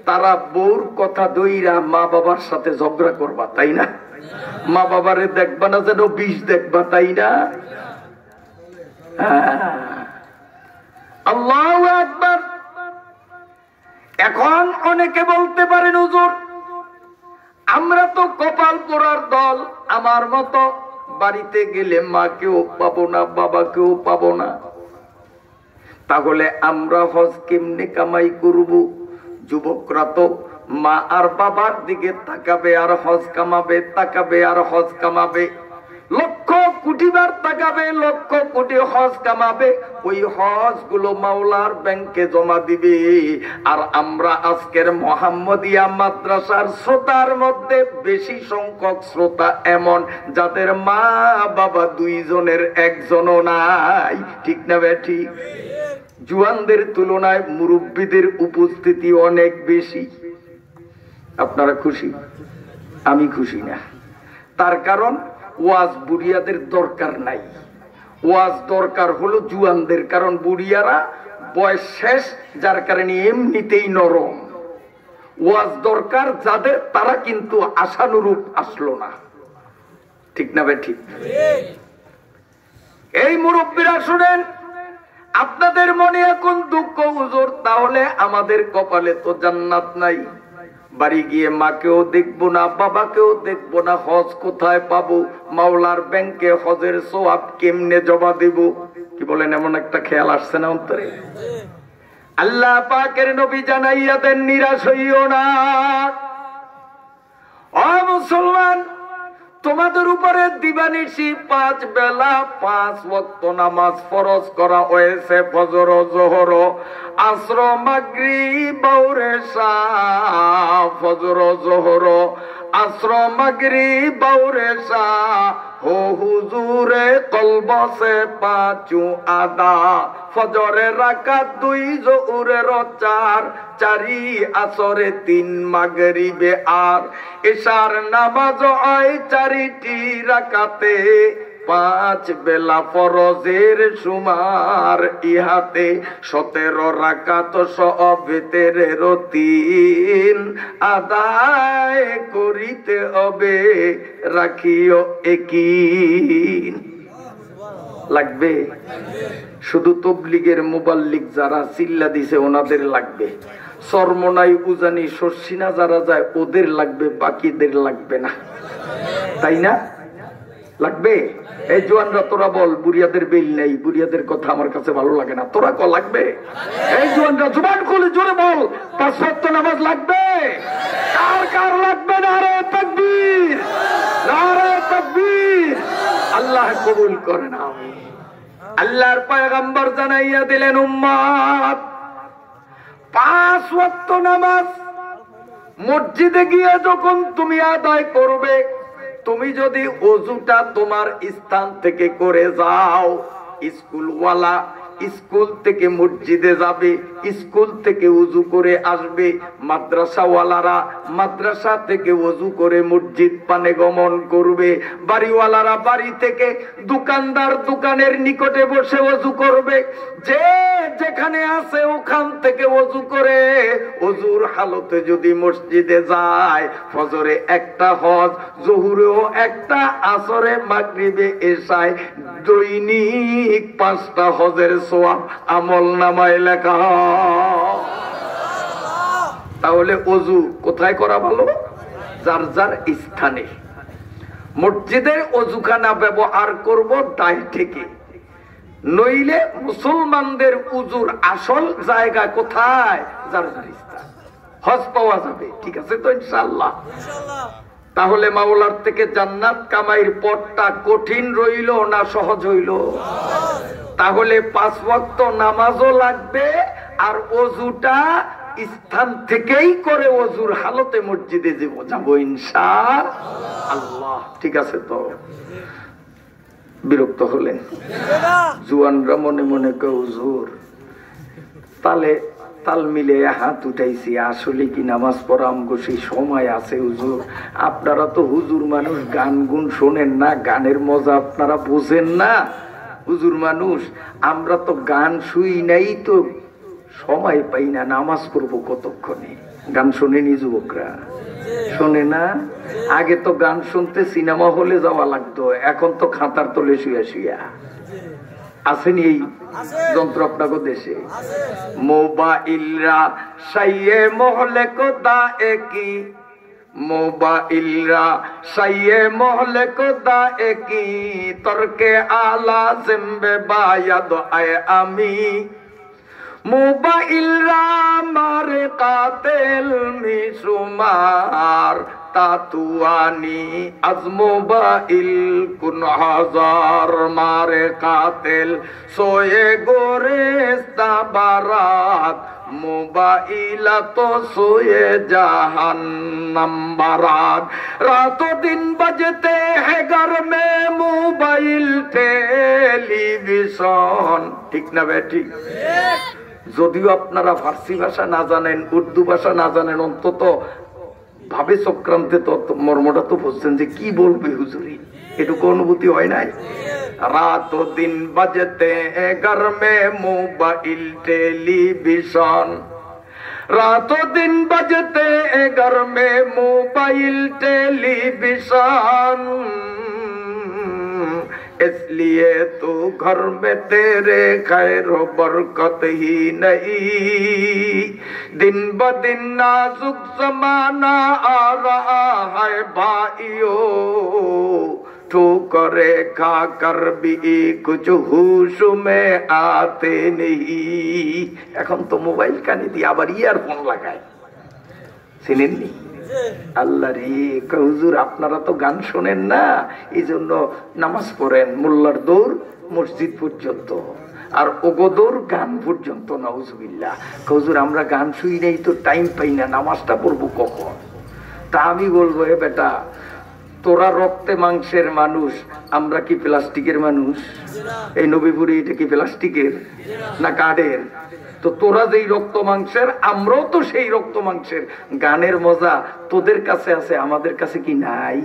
তারা বউর কথা দইরা মা বাবার সাথে ঝগড়া করবা, তাই না? মা বাবারে দেখবা না যেন বিষ দেখবা, তাই না? আল্লাহু আকবার। এখন অনেকে বলতে পারেন, হুজুর আমরা তো কপাল পোড়ার দল, আমার মতো বাড়িতে গেলে মাকেও পাবো না, বাবাকেও পাবো না, তাহলে আমরা হজ কেমনে কামাই করব? যুবকরা তো মা আর বাবার দিকে তাকাবে আর হজ কামাবে, তাকাবে আর হজ কামাবে, লক্ষ কোটি বার তাকাবে, লক্ষ কোটি হজ কামাবে, ওই হজ গুলো মাওলার ব্যাংকে জমা দিবে। আর আমরা আজকের মোহাম্মদিয়া মাদ্রাসার শ্রোতার মধ্যে বেশি সংখ্যক শ্রোতা এমন যাদের মা বাবা দুইজনের একজনও নাই, ঠিক না বেঠি? জুয়ানদের তুলনায় মুরব্বীদের উপস্থিতি অনেক বেশি। আপনারা খুশি? আমি খুশি না। তার কারণ ওয়াজ বুড়িয়াদের দরকার নাই, ওয়াজ দরকার হলো জুয়ানদের, কারণ বুড়িয়ারা বয়স শেষ, যার কারণে এমনিতেই নরম। ওয়াজ দরকার যাদের, তারা কিন্তু আশানুরূপ আসলো না, ঠিক না ভাই? ঠিক। এই মুরব্বীরা শুনেন, আপনাদের মনে এখন দুঃখ, হুজুর তাহলে আমাদের কপালে তো জান্নাত নাই, বাড়ি গিয়ে মাকেও দেখবো না, বাবাকেও দেখবো না, হজ কোথায় পাবো? মাওলার ব্যাংকে হজের সওয়াব কেমনে জমা দেব? কি বলেন? এমন একটা খেয়াল আসছে না অন্তরে? আল্লাহ পাকের নবী জানাইয়া দেন, নিরাশ হইও না। ও মুসলমান, তোমাদের উপরে দিবানিশি 5 বেলা 5 ওয়াক্ত নামাজ ফরজ করা হয়েছে। ফজর, যোহর, আসর, মাগরিব, এশা। ফজর, যোহর, আসর, মাগরিব, এশা হো হুজুরে কলব সে 5 আদা। ফজরে রাকাত 2, যোহরের 4, 4 আসরে 3, মাগরিবে আর এশার নামাজ হয় 4টি রাকাতে। 5 বেলা ফরজের সুমার ইহাতে 17 রাকাত সবেতের 3 আদায় করিতে হবে, রাখিও একিন। লাগবে? শুধু তবলিগের মুবাল্লিগ যারা চিল্লা দিছে ওনাদের লাগবে, চরমনাই উজানি শর্ষিনা যারা যায় ওদের লাগবে, বাকিদের লাগবে না, তাই না? লাগবে? এই জোয়ানরা তোরা বল, বুড়িয়াদের বেল নেই, বুড়িয়াদের কথা আমার কাছে ভালো লাগে না, তোরা ক লাগবে? এই জোয়ানরা জবান খুলে জোরে বল, 5 ওয়াক্ত নামাজ লাগবে? কার কার লাগবে? নারে তাকবীর, নারে তাকবীর। আল্লাহ কবুল করেন, আমিন। আল্লাহর পয়গম্বর জানাইয়া দিলেন, উম্মত 5 ওয়াক্ত নামাজ মসজিদে গিয়ে যখন তুমি আদায় করবে, তুমি যদি ওযুটা তোমার স্থান থেকে করে যাও, স্কুলওয়ালা স্কুল থেকে মসজিদে যাবে, স্কুল থেকে ওযু করে আসবে, মাদ্রাসাওয়ালারা মাদ্রাসা থেকে ওযু করে মসজিদ পানে গমন করবে, বাড়িওয়ালারা বাড়ি থেকে, দোকানদার দোকানের নিকটে বসে ওযু করবে, যে যেখানে আছে ওখান থেকে ওযু করে ওযুর হালতে যদি মসজিদে যায়, ফজরে একটা হজ, জোহরেও একটা, আসরে মাগরিবে এশায় দৈনিক 5টা হজের সওয়াব আমল নামায় লেখা। তাহলে ওযু কোথায় করা ভালো? যার যার স্থানে। মসজিদের ওযুখানা ব্যবহার করব দায় থেকে, নইলে মুসলমানদের ওযুর আসল জায়গা কোথায়? যার যার স্থান। হজ পাওয়া যাবে, ঠিক আছে তো ইনশাআল্লাহ? তাহলে মাওলার থেকে জান্নাত কামাইয়ের পথটা কঠিন রইল না সহজ হইল? তাহলে 5 ওয়াক্ত নামাজও লাগবে, আর ওযুটা স্থান থেকেই করে ওযুর হালতে মসজিদে যাবো ইনশাআল্লাহ। ঠিক আছে তো? বিরক্ত হলেন? জুয়ানরা মনে মনে কে হুজুর তালে তাল মিলে হাত উঠাইছি, আসলে কি নামাজ পড়া আমগো সেই সময় আছে হুজুর? আপনারা তো হুজুর মানুষ, গান গুন শোনেন না, গানের মজা আপনারা বোঝেন না। হুজুর মানুষ আমরা তো গান শুই নাই, তো সময় পাই না, নামাজ পড়বো কতক্ষণে? গান শোনেনি যুবকরা? শোনে না? আগে তো গান শুনতে সিনেমা হলে যাওয়া লাগতো, এখন তো খাতার তলে শুয়া শুয়া। আসেনি এই যন্ত্র আপনাকে দেশে? মোবাইলরা সাইয়ে মহলে কোদা একি, মোবাইলরা সাইয়ে মহলে কোদা একি, তরকে আলা জিম্বে বায়াদ আয় আমি, মোবাইলরা মারে কাতেল মিশুমার, তাতুয়ানি আজ মোবাইল কুন হাজার, মারে কাতেল সোয়ে গোরেস্তা বারাত, মোবাইলা তো সোয়ে জাহান্নাম বারাত, রাতো দিন বাজতে হে ঘর মে মোবাইল টেলিভিশন। ঠিক না বেটি? যদিও আপনারা ফার্সি ভাষা না জানেন, উর্দু ভাষা না জানেন, অন্তত ভাবে চক্রান্তে তো মর্মটা তো বুঝছেন যে কি বলবে হুজুরি, এটুকু অনুভূতি হয় নাই? রাত দিন বাজতে ঘর মে মোবাইল টেলিভিশন, রাত দিন বাজতে ঘর মে মোবাইল টেলিভিশন, इसलिए तो घर में तेरे खैर बरकत ही नहीं, दिन ब दिन नाजुक जमाना आ रहा है भाइयों, ठोकरे खा कर भी कुछ होश में आते नहीं। এখন তো মোবাইল কানে দিয়ে আবার ইয়ারফোন লাগায়, চিনেননি? আল্লাহ রে, হুজুর আপনারা তো গান শোনেন না, এই জন্য নামাজ পড়েন মোল্লার দৌড় মসজিদ পর্যন্ত, আর ওগো দৌড় গান পর্যন্ত। নাউজুবিল্লাহ। হুজুর আমরা গান শুই নাই তো, টাইম পাই না, নামাজটা পড়বো কখন? তা আমি বলবো, হে বেটা, তোরা রক্তে মাংসের মানুষ, আমরা কি প্লাস্টিকের মানুষ? এই নবীপুরে এটা কি প্লাস্টিকের না কাঠের? তো তোরা যেই রক্ত মাংসের, আমরাও তো সেই রক্ত মাংসের। গানের মজা তোদের কাছে আছে, আমাদের কাছে কি নাই?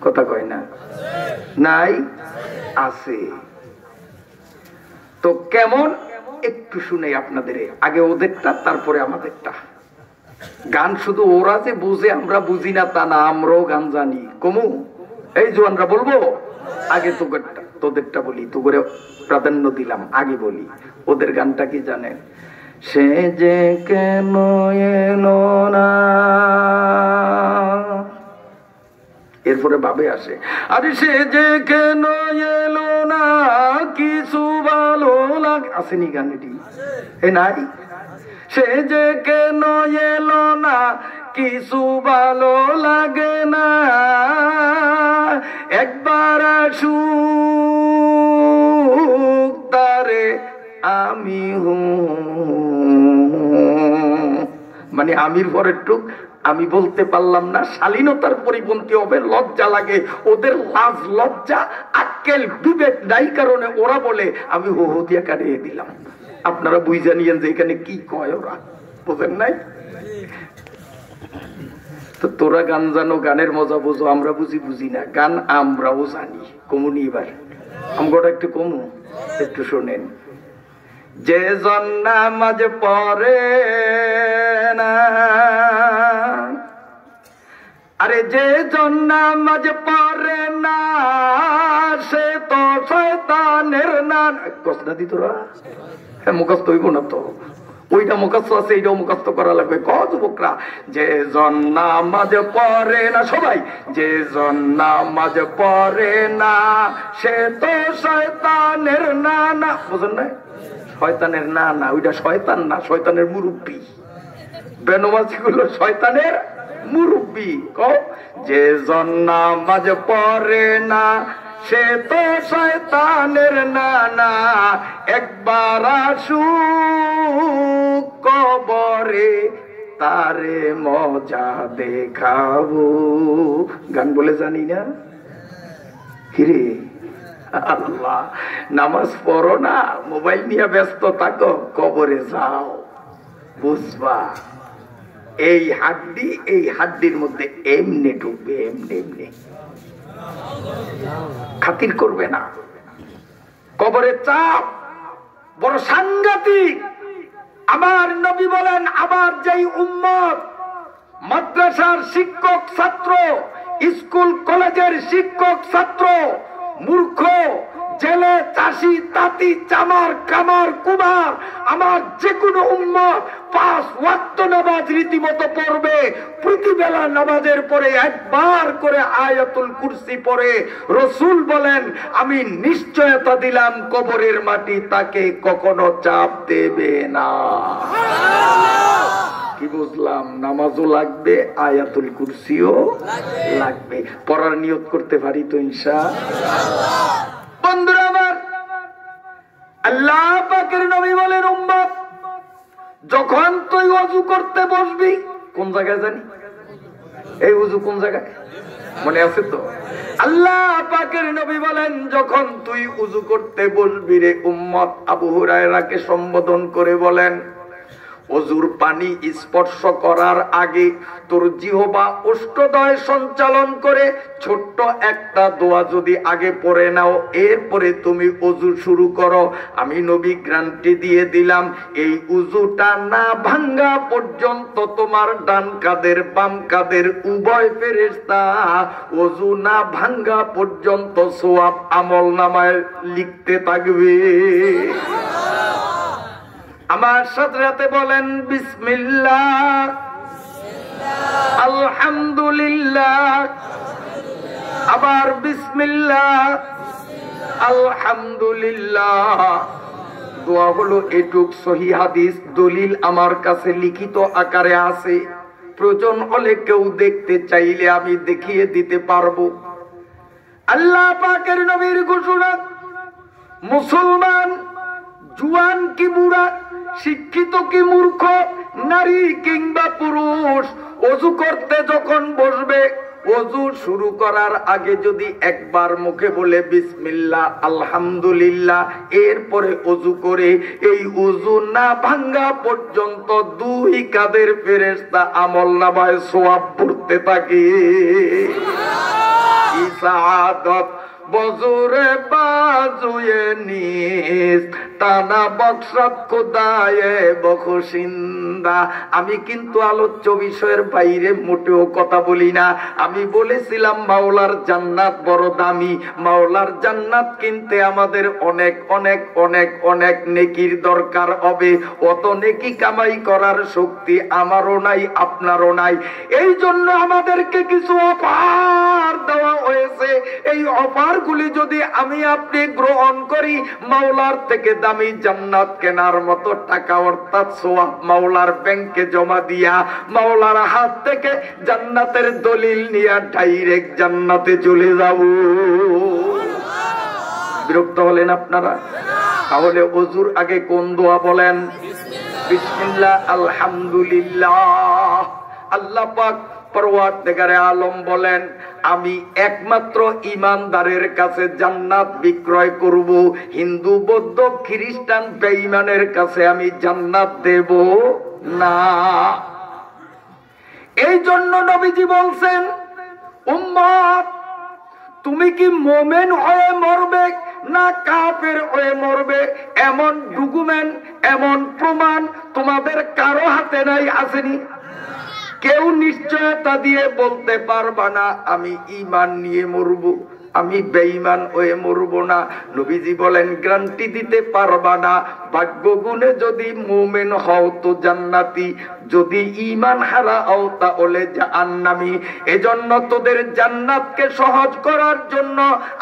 কথা কয় না? নাই? আছে। তো কেমন একটু শুনে আপনাদের, আগে ওদেরটা তারপরে আমাদেরটা। গান শুধু ওরা যে বুঝে আমরা বুঝি না তা না, আমরাও গান জানি। কমু এই জোয়ানরা বলবো, আগে তোদেরটা বলি, তো করে প্রাধান্য দিলাম, আগে বলি। ওদের গানটা কি জানেন? সে যে কেন এলো না, এরপরে ভাবে আসে, আরে সে যে কেন এলো না, কিছু ভালো লাগে। আসেনি গানটি? এ নাই? সে যে কেন এলো না, কিছু ভালো লাগে না, একবার আসুক আমি মানে আমির পরের টুক আমি বলতে পারলাম না, শালীনতার পরিপন্থী হবে, লজ্জা লাগে, ওদের লাজ লজ্জা আক্কেল বিবেক নাই কারণে ওরা বলে আমি হো হো দিয়া কাটিয়ে দিলাম। আপনারা বুঝা নিয়েন যে এখানে কি কয় ওরা, বোঝেন নাই? তো তোরা গান জানো, গানের মজা বোঝো, আমরা বুঝি না গান, আমরাও জানি। কমুনি এবার আমরা একটু কমু, একটু শোনেন। যে জন নামাজ পড়ে না, আরে যে জন নামাজ পড়ে না সে তো শয়তানের নাম। কষ্ট দি তোরা, হ্যাঁ মুখস্থ হইব না তো, ওইটা মুখস্থ আছে, এইটাও মুখস্থ করা লাগবে। ক যুবকরা, যে জন নামাজ পড়ে না, সবাই, যে জন নামাজ পড়ে না সে তো শয়তানের নানা। বুঝেন না? শয়তানের না, ওইটা শয়তান না, শয়তানের মুরব্বী। বেনমাজি গুলো শয়তানের মুরব্বী। যে জন নামাজ পড়ে না সে তো শয়তানের নানা, একবার আসুক কবরে তারে মজা দেখাবো। গান বলে জানি না হিরে আল্লাহ। নামাজ পড়ো না, মোবাইল নিয়ে ব্যস্ত থাকো, কবরে যাও, বুঝবা এই হাড্ডি এই হাড্ডির মধ্যে এমনি ঢুকবে, এমনি এমনি, খাতির করবে না। কবরের চাপ বড় সাংঘাতিক। আমার নবী বলেন, আবার যেই উম্মত মাদ্রাসার শিক্ষক ছাত্র, স্কুল কলেজের শিক্ষক ছাত্র, মূর্খ, জেলে, চাষি, তাঁতি, চামার, কামার, কুমার, আমার যে কোনো উম্মত 5 ওয়াক্ত নামাজ রীতিমতো পড়বে, প্রতিবেলা নামাজের পরে একবার করে আয়াতুল কুরসি পড়ে, রাসূল বলেন আমি নিশ্চয়তা দিলাম কবরের মাটি তাকে কখনো চাপ দেবে না। কি বুঝলাম? নামাজও লাগবে, আয়াতুল কুরসিও লাগবে। পড়ার নিয়ত করতে পারি তো ইনশাআল্লাহ। বন্ধুরা আমার, আল্লাহ পাকের নবী বলেন, উম্মত যখন তুই ওযু করতে বসবি, কোন জায়গায় জানি এই ওযু কোন জায়গায় মনে আছে তো? আল্লাহ পাকের নবী বলেন, যখন তুই ওযু করতে বসবি রে উম্মত, আবু হুরায়রাকে সম্বোধন করে বলেন, ওযুর পানি স্পর্শ করার আগে তোর জিহ্বা ওষ্ঠদ্বয় সঞ্চালন করে ছোট্ট একটা দোয়া যদি আগে পড়ে নাও, এরপরে তুমি ওযু শুরু করো, আমি নবী গ্যারান্টি দিয়ে দিলাম এই ওযুটা না ভাঙ্গা পর্যন্ত তোমার ডান কাঁধের বাম কাঁধের উভয় ফেরেশতা ওযু না ভাঙ্গা পর্যন্ত সওয়াব আমলনামায় লিখতে থাকবে। আমার সাথে সাথে বলেন বিসমিল্লাহ, আলহামদুলিল্লাহ, আবার বিসমিল্লাহ, আলহামদুলিল্লাহ। দোয়া হলো এটুক, সহি হাদিস দলিল আমার কাছে লিখিত আকারে আছে, প্রয়োজন হলে কেউ দেখতে চাইলে আমি দেখিয়ে দিতে পারবো। আল্লাহ পাকের নবীর ঘোষণা, মুসলমান জুয়ান কি বুড়া, শিক্ষিত কি মূর্খ, নারী কিংবা পুরুষ, ওযু করতে যখন বসবে, ওযু শুরু করার আগে যদি একবার মুখে বলে বিসমিল্লাহ, আলহামদুলিল্লাহ, এরপরে ওযু করে এই ওযু না ভাঙ্গা পর্যন্ত 2 কাঁধের ফেরেশতা আমলনামায় সওয়াব পড়তে থাকে। ইসাআদত বজুরে বাজুয়ে নিস টানা বক্সাত খোদায়ে বখশিন্দা। আমি কিন্তু আলোচ্য বিষয়ের বাইরে মোটেও কথা বলি না। আমি বলেছিলাম মাওলার জান্নাত বড় দামি, মাওলার জান্নাত কিনতে আমাদের অনেক অনেক অনেক অনেক নেকির দরকার হবে। অত নেকি কামাই করার শক্তি আমারও নাই, আপনারও নাই। এই জন্য আমাদেরকে কিছু অফার দেওয়া হয়েছে। এই অফার গুলি যদি আমি আপনি গ্রহণ করি, মাওলার থেকে দামি জান্নাত কেনার মতো টাকা অর্থাৎ সওয়াব মাওলার ব্যাংকে জমা দিয়া মাওলার হাত থেকে জান্নাতের দলিল নিয়ে ডাইরেক্ট জান্নাতে চলে যাব। বিরক্ত হলেন আপনারা? তাহলে ওযুর আগে কোন দোয়া বলেন? বিসমিল্লাহ, আলহামদুলিল্লাহ। আল্লাহ পাক পরওয়ারদিগারে আলম বলেন, আমি একমাত্র ঈমানদারের কাছে জান্নাত বিক্রয় করব, হিন্দু বৌদ্ধ খ্রিস্টান বেঈমানের কাছে আমি জান্নাত দেব না। এই জন্য নবীজি বলছেন, উম্মত তুমি কি মুমিন হয়ে মরবে না কাফের হয়ে মরবে, এমন ডকুমেন্ট, এমন প্রমাণ তোমাদের কারো হাতে নাই, আসেনি? কেউ নিশ্চয়তা দিয়ে বলতে পারবা না আমি ঈমান নিয়ে মরব, আমি বেঈমান হয়ে মরব না। নবীজি বলেন, গ্যারান্টি দিতে পারবা না। ভাগ্য গুণে যদি মুমিন হও তো জান্নাতি, যদি ঈমান হারা হও তাহলে জাহান্নামী। এজন্য তোদের জান্নাতকে সহজ করার জন্য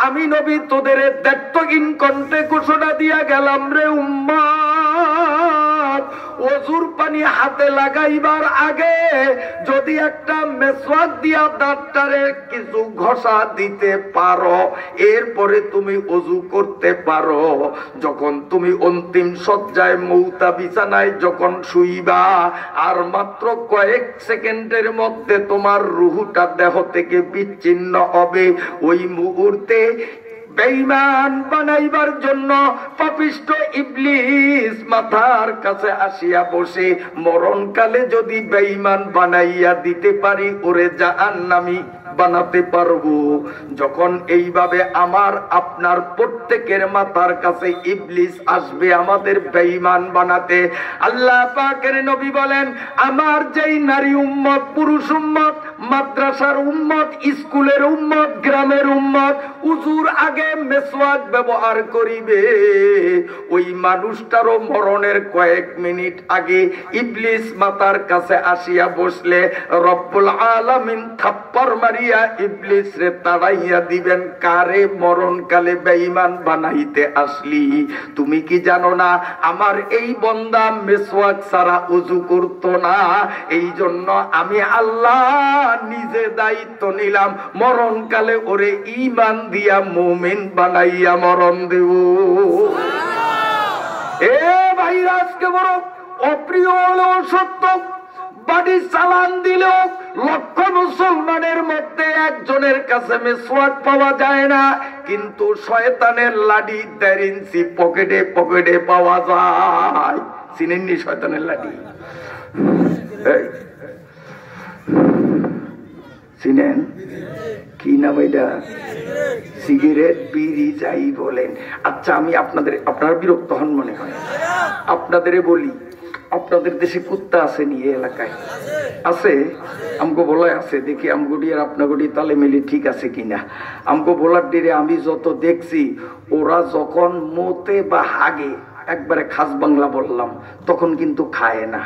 আমি নবী তোদের দায়িত্ব কণ্ঠে ঘোষণা দিয়া গেলাম, রে উম্মত, ওযুর পানি হাতে লাগাইবার আগে যদি একটা মেসওয়াক দিয়া দাঁতটারে কিছু ঘষা দিতে পারো, এরপরে তুমি ওযু করতে পারো। যখন তুমি অন্তিম শয্যায় মৌতা বিছানায় যখন শুইবা, আর মাত্র কয়েক সেকেন্ডের মধ্যে তোমার রূহটা দেহ থেকে বিচ্ছিন্ন হবে, ওই মুহূর্তে বেঈমান বানাইবার জন্য পাপিষ্ঠ ইবলিস মাথার কাছে আসিয়া বসে, মরণকালে যদি বেঈমান বানাইয়া দিতে পারি ওরে জাহান্নামী বানাতে পারবো। যখন এইভাবে আমার আপনার প্রত্যেকের মাথার কাছে ইবলিস আসবে আমাদের বেঈমান বানাতে, আল্লাহ পাকের নবী বলেন, আমার যেই নারী উম্মত, পুরুষ উম্মত, মাদ্রাসার উম্মত, স্কুলের উম্মত, গ্রামের উম্মত উযুর আগে মেসওয়াক ব্যবহার করিবে, ওই মানুষটারও মরণের কয়েক মিনিট আগে ইবলিস মাথার কাছে আসিয়া বসলে রব্বুল আলামিন থাপ্পড় মারিয়া ইবলিস রে তাড়াইয়া দিবেন, কারে মরণকালে বেঈমান বানাইতে আসলি? তুমি কি জানো না আমার এই বান্দা মেসওয়াক ছাড়া ওযু করত না? এই জন্য আমি আল্লাহ নিজে দায়িত্ব নিলাম, মরণকালে ওরে ঈমান দিয়া মুমিন বানাইয়া মরণ দেব। এ ভাইরা, আজকে বড় অপ্রিয় হলেও সত্য, বাড়ি চালান দিলেও লক্ষ মুসলমানের মধ্যে একজনের কাছে মেসওয়াক পাওয়া যায় না, কিন্তু শয়তানের লাঠি 1.5 ইঞ্চি পকেটে পকেটে পাওয়া যায়। চিনেননি শয়তানের লাঠি? চিনেন? কি নাম এটা? সিগারেট, বিড়ি, যাই বলেন। আচ্ছা, আমি আপনারা বিরক্ত হন মনে হয়, আপনাদের বলি, আপনাদের দেশে কুত্তা আছে নি? এলাকায় আছে? আমগো বলায় আছে, দেখি আমগুড়ি আর আপনাগুড়ি তালে মিলি ঠিক আছে কিনা। আমগো বলার দিরে আমি যত দেখছি, ওরা যখন মোতে বা হাগে, একবারে খাস বাংলা বললাম, তখন কিন্তু খায় না।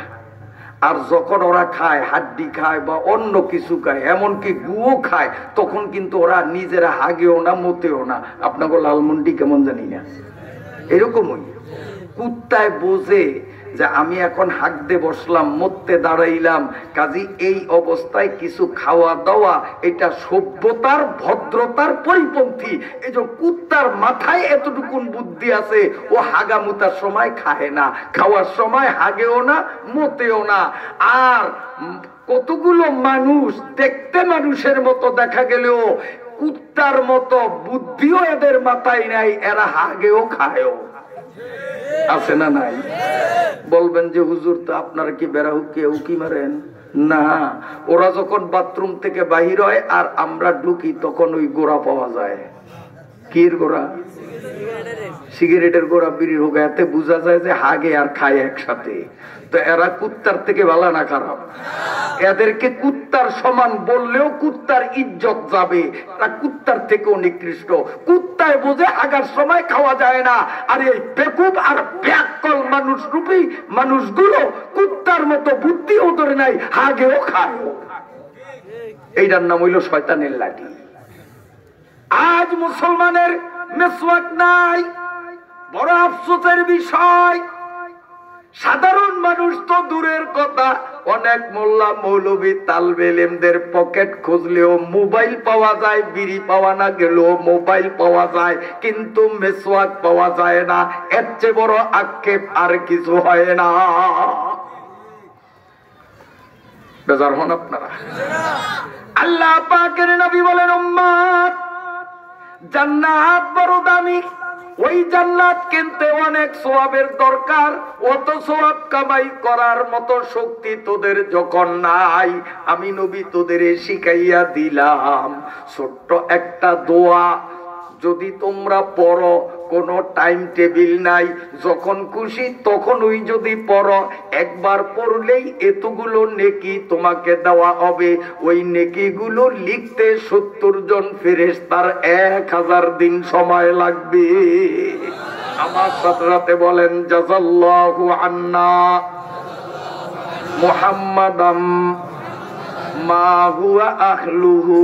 আর যখন ওরা খায়, হাড্ডি খায় বা অন্য কিছু খায়, এমনকি গুও খায়, তখন কিন্তু ওরা নিজেরা হাগেও না, মতেও না। আপনাকে লালমন্ডি কেমন জানি না, এরকমই। কুত্তায় বোঝে যে আমি এখন হাঁকতে বসলাম, মরতে দাঁড়াইলাম, কাজী এই অবস্থায় কিছু খাওয়া দাওয়া এটা সভ্যতার ভদ্রতার পরিপন্থী। এই যে কুত্তার মাথায় এতটুকুন বুদ্ধি আছে, ও হাগামুতার সময় খায় না, খাওয়ার সময় হাগেও না, মতেও না। আর কতগুলো মানুষ দেখতে মানুষের মতো দেখা গেলেও কুত্তার মতো বুদ্ধিও এদের মাথায় নাই, এরা হাগেও খায়ও। আছে না নাই? বলবেন যে হুজুর, তো আপনারা কি বেড়াও কেউ কি মারেন না? ওরা যখন বাথরুম থেকে বাহির হয় আর আমরা ঢুকি, তখন ওই গোড়া পাওয়া যায়। কির গোড়া? সিগারেটের গোড়া, বিড়ির হোক, এতে বোঝা যায় যে হাগে আর খায় একসাথে। তো এরা কুত্তার থেকে ভালো না খারাপ? এদেরকে কুত্তার সমান বললেও কুত্তার ইজ্জত যাবে, তা কুত্তার থেকেও নিকৃষ্ট। কুত্তায় বোঝে হাগার সময় খাওয়া যায় না, আর এই বেকুব আর ব্যাকল মানুষ রূপী মানুষগুলো কুত্তার মতো বুদ্ধিও ধরে নাই, হাগেও খায়। এইটার নাম হইল শয়তানের লাঠি। আজ মুসলমানের মেসওয়াক নাই, বড় আফসোসের বিষয়। সাধারণ মানুষ তো দূরের কথা, অনেক মোল্লা মৌলবী তালবে ইলমদের পকেট খুঁজলেও মোবাইল পাওয়া যায়, বিড়ি পাওয়া না গেলেও মোবাইল পাওয়া যায়, কিন্তু মেসওয়াক পাওয়া যায় না। এর চেয়ে বড় আক্ষেপ আর কিছু হয় না। বেজার হন আপনারা? আল্লাহ পাকের নবী বলেন, উম্মত জান্নাত বড় দামি, ওই জান্নাত কিনতে অনেক সওয়াবের দরকার। অত সওয়াব কামাই করার মতো শক্তি তোদের যখন নাই, আমি নবী তোদের শিখাইয়া দিলাম ছোট্ট একটা দোয়া। যদি তোমরা পড়ো, কোনো টাইম টেবিল নাই, যখন খুশি তখনই যদি পড়ো, একবার পড়লেই এতগুলো নেকি তোমাকে দেওয়া হবে। ওই নেকিগুলো লিখতে 70 জন ফেরেশতার 1000 দিন সময় লাগবে। আমার সাথে সাথে বলেন, জাযাল্লাহু আন্না মুহাম্মাদাম মা হুয়া আহলুহু।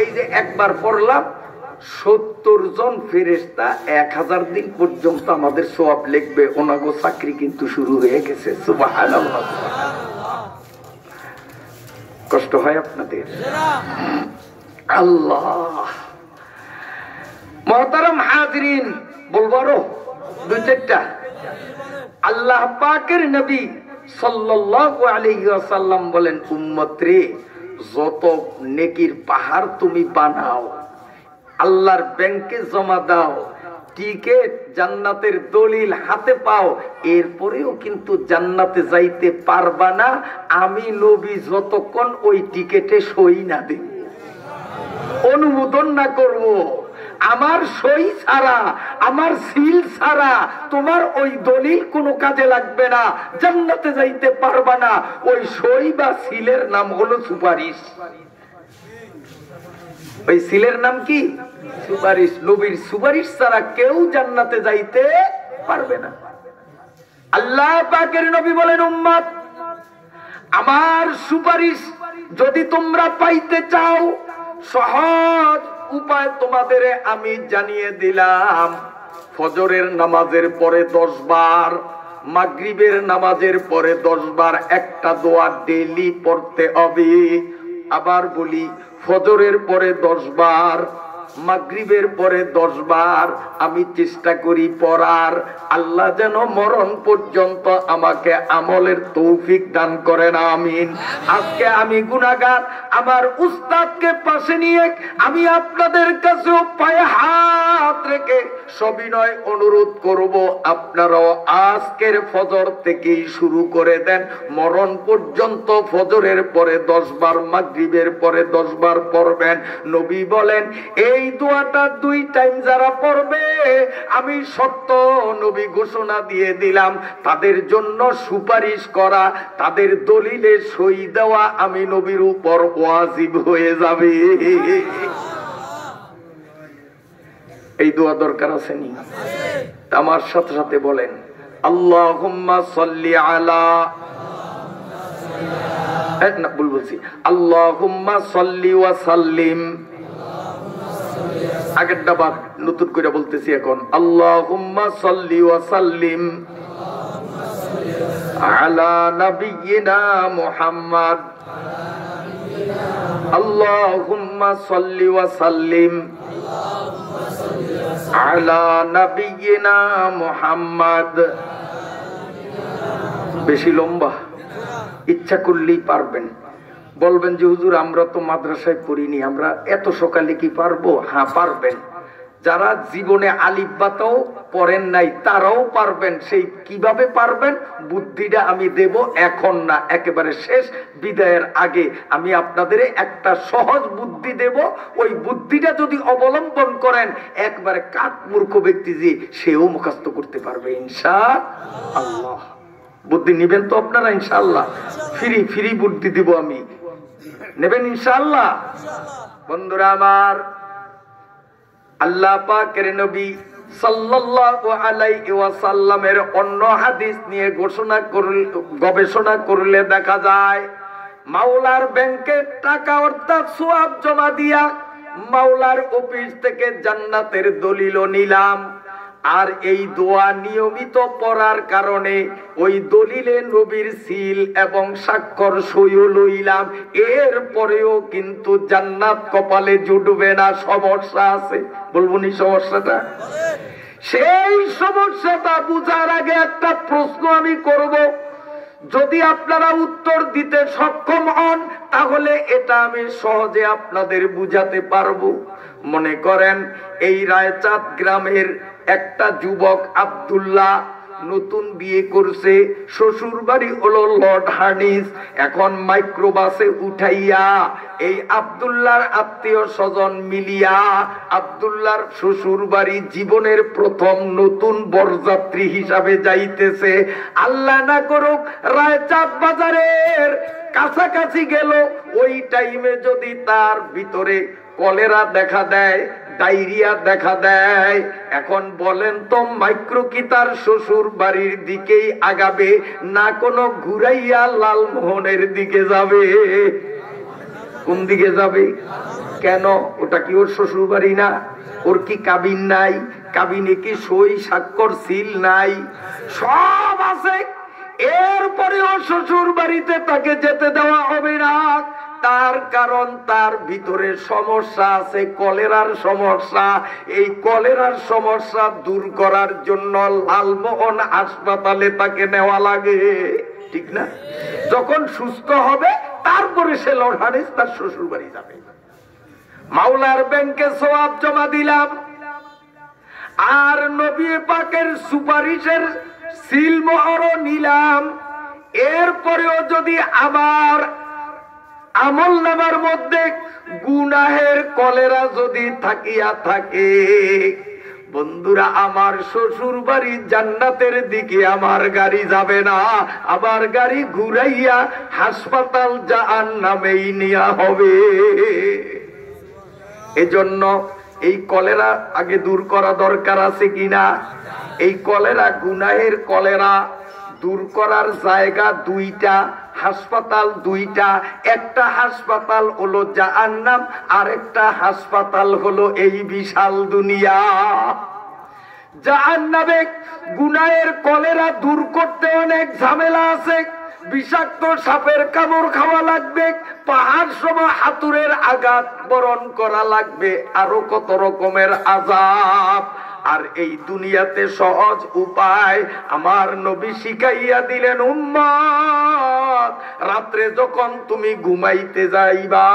এই যে একবার পড়লাম, 70 জন ফেরেশতা 1000 দিন পর্যন্ত আমাদের সওয়াব লিখবে। ওনাগো চাকরি কিন্তু শুরু হয়ে গেছে। সুবহানাল্লাহ। কষ্ট হয় আপনাদের? আল্লাহ। মুহতারাম হাজিরিন, বলবো আরো 2-4টা। আল্লাহ পাকের নবী সাল্লাল্লাহু আলাইহি ওয়াসাল্লাম বলেন, উম্মত রে, যত নেকির পাহাড় তুমি বানাও, আল্লাহর ব্যাংকে জমা দাও, টিকেট জান্নাতের দলিল হাতে পাও, এরপরেও কিন্তু জান্নাতে যাইতে পারবা না আমি নবী যতক্ষণ ওই টিকেটে সই না দেব, অনুমোদন না করব। আমার সই ছাড়া, আমার সিল ছাড়া তোমার ওই দলিল কোনো কাজে লাগবে না, জান্নাতে যাইতে পারবা না। ওই সই বা সিলের নাম হলো সুপারিশ। ওই সিলের নাম কি? সুপারিশ। নবীর সুপারিশ ছাড়া কেউ জান্নাতে যাইতে পারবে না। আল্লাহ পাকের নবী বলেন, উম্মত আমার সুপারিশ যদি তোমরা পাইতে চাও, সহজ উপায় তোমাদের আমি জানিয়ে দিলাম। ফজরের নামাজের পরে 10 বার, মাগরিবের নামাজের পরে 10 বার একটা দোয়া ডেইলি পড়তে হবে। আবার বলি, ফজরের পরে 10 বার, মাগরিবের পরে 10 বার আমি চেষ্টা করি পড়ার। আল্লাহ যেন মরণ পর্যন্ত আমাকে আমলের তৌফিক দান করেন, আমিন। আজকে আমি গুনাহগার, আমার উস্তাদকে পাশে নিয়ে আমি আপনাদের কাছে পায়ে হাত রেখে সবিনয় অনুরোধ করব, আপনারাও আজকের ফজর থেকেই শুরু করে দেন, মরণ পর্যন্ত ফজরের পরে 10 বার, মাগরিবের পরে 10 বার পড়বেন। নবী বলেন, এই দোয়াটা 2 টাইম যারা পড়বে, আমি সত্য নবী ঘোষণা দিয়ে দিলাম, তাদের জন্য সুপারিশ করা, তাদের দলিলে সই দেওয়া আমি নবীর উপর ওয়াজিব হয়ে যাবে। এই দোয়া দরকার আছে নি? আমার সাথে সাথে বলেন, আল্লাহুম্মা সাল্লি আলা, না ভুল বলছি, আল্লাহুম্মা সাল্লি ওয়া সাল্লিম। আগের ডাবা নতুন করে বলতেছি এখন, আল্লাহুম্মা সাল্লি ওয়া সাল্লিম আলা নাবিয়িনা মুহাম্মদ। আল্লাহুম্মা সাল্লি ওয়া সাল্লিম আলা নাবিয়িনা মুহাম্মদ। বেশি লম্বা? ইচ্ছা করলেই পারবেন। বলবেন যে হুজুর আমরা তো মাদ্রাসায় পড়িনি, আমরা এত সকালে কি পারবো? হ্যাঁ পারবেন। যারা জীবনে আলিফ বাতাও পড়েন নাই তারাও পারবেন। সেই কিভাবে পারবেন বুদ্ধিটা আমি দেব এখন না, একেবারে শেষ বিদায়ের আগে আমি আপনাদের একটা সহজ বুদ্ধি দেব। ওই বুদ্ধিটা যদি অবলম্বন করেন, একবারে কাঠ মূর্খ ব্যক্তি যে সেও মুখস্থ করতে পারবে ইনশাআল্লাহ। বুদ্ধি নিবেন তো আপনারা ইনশাআল্লাহ? ফ্রি ফ্রি বুদ্ধি দিব আমি, নেবেন ইনশাআল্লাহ? বন্ধুরা আমার, আল্লাহ পাকের নবী সাল্লাল্লাহু আলাইহি ওয়াসাল্লামের অন্য হাদিস নিয়ে গবেষণা করলে দেখা যায়, মাওলার ব্যাংকে টাকা অর্থাৎ সওয়াব জমা দিয়া মাওলার অফিস থেকে জান্নাতের দলিল নিলাম, আর এই দোয়া নিয়মিত পড়ার কারণে ওই দলিলে নবীর সিল এবং স্বাক্ষর সইও লইলাম, এর পরেও কিন্তু জান্নাত কপালে জুটবে না, সমস্যা আছে। বলবো নি সমস্যাটা? সেই সমস্যাটা বুঝার আগে একটা প্রশ্ন আমি করব, যদি আপনারা উত্তর দিতে সক্ষম হন তাহলে এটা আমি সহজে আপনাদের বুঝাতে পারবো। মনে করেন এই রায়চাঁদ গ্রামের একটা যুবক আব্দুল্লাহ নতুন বিয়ে করছে, শ্বশুর বাড়ি হলো লর্ড হার্ডিস। এখন মাইক্রোবাসে উঠাইয়া এই আব্দুল্লাহর আত্মীয় স্বজন মিলিয়া আব্দুল্লাহর শ্বশুর বাড়ি জীবনের প্রথম নতুন বরযাত্রী হিসাবে যাইতেছে। আল্লাহ না করুক রায়চাঁদ বাজারের কাছাকাছি গেল, ওই টাইমে যদি তার ভিতরে কলেরা দেখা দেয়, ডায়রিয়া দেখা দেয়, এখন বলেন তো মাইক্রো কি তার শ্বশুর বাড়ির দিকেই আগাবে না কোনো ঘুরাইয়া লালমোহনের দিকে যাবে? কোন দিকে যাবে? কেন? ওটা কি ওর শ্বশুর বাড়ি না? ওর কি কাবিন নাই? কাবিনে কি সই স্বাক্ষর সিল নাই? সব আছে, এরপরে ওর শ্বশুর বাড়িতে তাকে যেতে দেওয়া হবে না। তার কারণ তার ভিতরে সমস্যা আছে, কলেরার সমস্যা। এই কলেরার সমস্যা দূর করার জন্য লালমোহন হাসপাতালে তাকে নেওয়া লাগে, ঠিক না? যখন সুস্থ হবে তারপরে সে লর্ড হার্ডিস তার শ্বশুর বাড়ি যাবে। মাওলার ব্যাংকে সওয়াব জমা দিলাম আর নবী পাকের সুপারিশের সিলমোহরও নিলাম, এরপরেও যদি আবার আমল নামার মধ্যে গুনাহের কলেরা যদি থাকিয়া থাকে, বন্ধুরা আমার শ্বশুর বাড়ি জান্নাতের দিকে আমার গাড়ি যাবে না, আবার গাড়ি ঘুরাইয়া হাসপাতাল জাহান্নামেই নেওয়া হবে। এজন্য এই কলেরা আগে দূর করা দরকার আছে কিনা? এই কলেরা, গুনাহের কলেরা দূর করার জায়গা দুইটা, হাসপাতাল দুইটা। একটা হাসপাতাল হলো জাহান্নাম, আর একটা হাসপাতাল হলো এই বিশাল দুনিয়া। জাহান্নামে গুনাহের কলেরা দূর করতে অনেক ঝামেলা আছে, বিষাক্ত সাপের কামড় খাওয়া লাগবে, পাহাড় সম হাতুড়ের আঘাত বরণ করা লাগবে, আরো কত রকমের আযাব। আর এই দুনিয়াতে সহজ উপায় আমার নবী শিখাইয়া দিলেন, উম্মত রাত্রে যখন তুমি ঘুমাইতে যাইবা,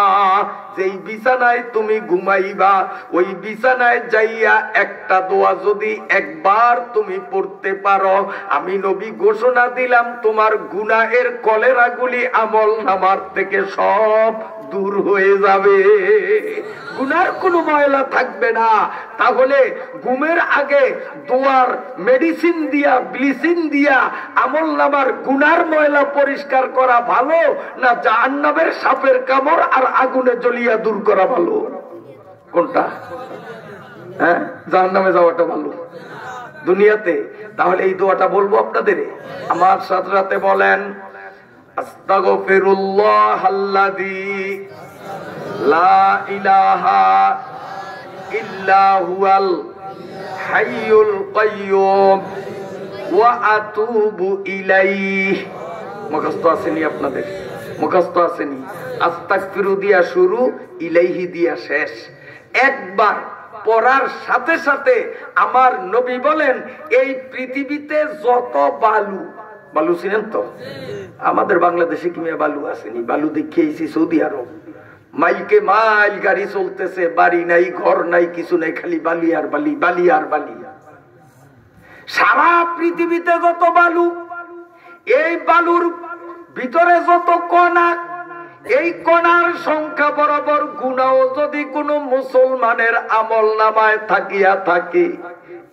যেই বিছানায় তুমি ঘুমাইবা ওই বিছানায় যাইয়া একটা দোয়া যদি একবার তুমি পড়তে পারো, আমি নবী ঘোষণা দিলাম তোমার গুনাহের কলেরাগুলি আমল নামার থেকে সব দূর হয়ে যাবে, গুনার কোনো ময়লা থাকবে না। তাহলে ঘুমের আগে দোয়ার মেডিসিন দিয়া, ব্লিচিং দিয়া আমল নামার গুনার ময়লা পরিষ্কার করা ভালো না জাহান্নামের সাপের কামড় আর আগুনে জ্বলিয়া দূর করা ভালো? কোনটা? হ্যাঁ, জাহান্নামে যাওয়াটা ভালো দুনিয়াতে? তাহলে এই দোয়াটা বলবো আপনাদের, আমার সাথে সাথে বলেন, আস্তাগফিরুল্লাহাল্লাযী লা ইলাহা ইল্লা হুয়াল হাইয়ুল কাইয়্যুম ওয়া আতুবু ইলাইহি। মুখস্থ আসেনি আপনাদের? মুখস্থ আসেনি? আস্তাগফিরু দিয়া শুরু, ইলাইহি দিয়া শেষ। একবার পড়ার সাথে সাথে আমার নবী বলেন, এই পৃথিবীতে যত বালু, বালু চিনেন তো? আমাদের বাংলাদেশে কি বালু আসেনি? বালু দেখিয়েছি সৌদি আরব, মাইলকে মাইল গাড়ি চলতেছে, বাড়ি নাই, ঘর নাই, কিছু নাই, খালি বালি আর বালি, বালি আর বালি। সারা পৃথিবীতে যত বালু, এই বালুর ভিতরে যত কণা, এই কণার সংখ্যা বরাবর গুনাহ যদি কোনো মুসলমানের আমল নামায় থাকিয়া থাকে,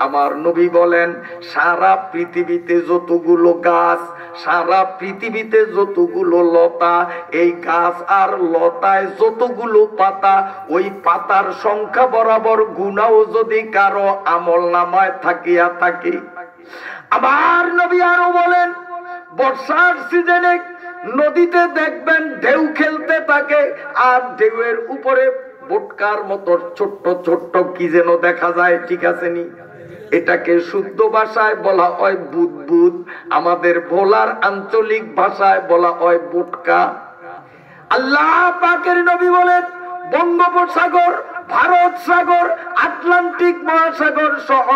আমার নবী বলেন সারা পৃথিবীতে যতগুলো গাছ, সারা পৃথিবীতে যতগুলো লতা, এই গাছ আর লতায় যতগুলো পাতা, ওই পাতার সংখ্যা বরাবর গুনাহ যদি কারো আমল নামায় থাকিয়া থাকে। আমার নবী আরো বলেন, বর্ষার সিজনে নদীতে দেখবেন ঢেউ খেলতে থাকে, আর ঢেউয়ের উপরে বোটকার মতো ছোট্ট ছোট্ট কি যেন দেখা যায়, ঠিক আছে নি? এটাকে শুদ্ধ ভাষায় বলা হয় বুদবুদ, আমাদের ভোলার আঞ্চলিক ভাষায় বলা হয় বুটকা। আল্লাহ পাকের নবী বলেন বঙ্গোপসাগর, ভারত সাগর, আটলান্টিক মহাসাগর সহ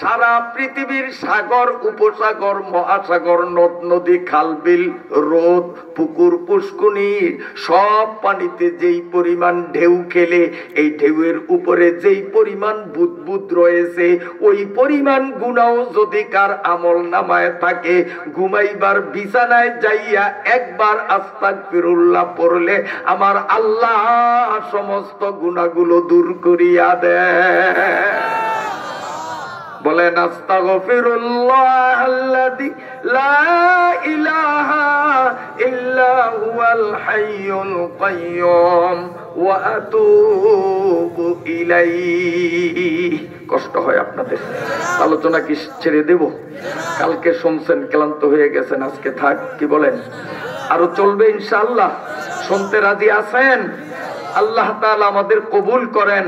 সারা পৃথিবীর সাগর, উপসাগর, মহাসাগর, নদ নদী, খালবিল, হ্রদ, পুকুর, পুষ্কুনি সব পানিতে যেই পরিমাণ ঢেউ খেলে এই ঢেউয়ের উপরে যেই পরিমাণ বুদবুদ রয়েছে ওই পরিমাণ গুনাহ যদি কার আমল নামায় থাকে, ঘুমাইবার বিছানায় যাইয়া একবার আস্তাগফিরুল্লাহ পড়লে আমার আল্লাহ সমস্ত গুনাহগুলো দূর করিয়া দেয়। বলেন আস্তাগফিরুল্লাহ আল্লাযী লা ইলাহা ইল্লা হুয়াল হাইয়ুল কাইয়্যুম ওয়া আতুবু ইলাইহি। কষ্ট হয় আপনাদের, আলোচনা কি ছেড়ে দেব? কালকে শুনছেন, ক্লান্ত হয়ে গেছেন, আজকে থাক, কি বলেন? আরো চলবে ইনশাআল্লাহ? শুনতে রাজি আছেন? আল্লাহ তাআলা আমাদের কবুল করেন,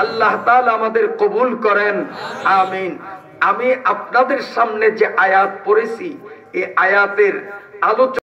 আল্লাহ তাআলা আমাদের কবুল করেন, আমিন। আমি আপনাদের সামনে যে আয়াত পড়েছি এই আয়াতের আলোচনা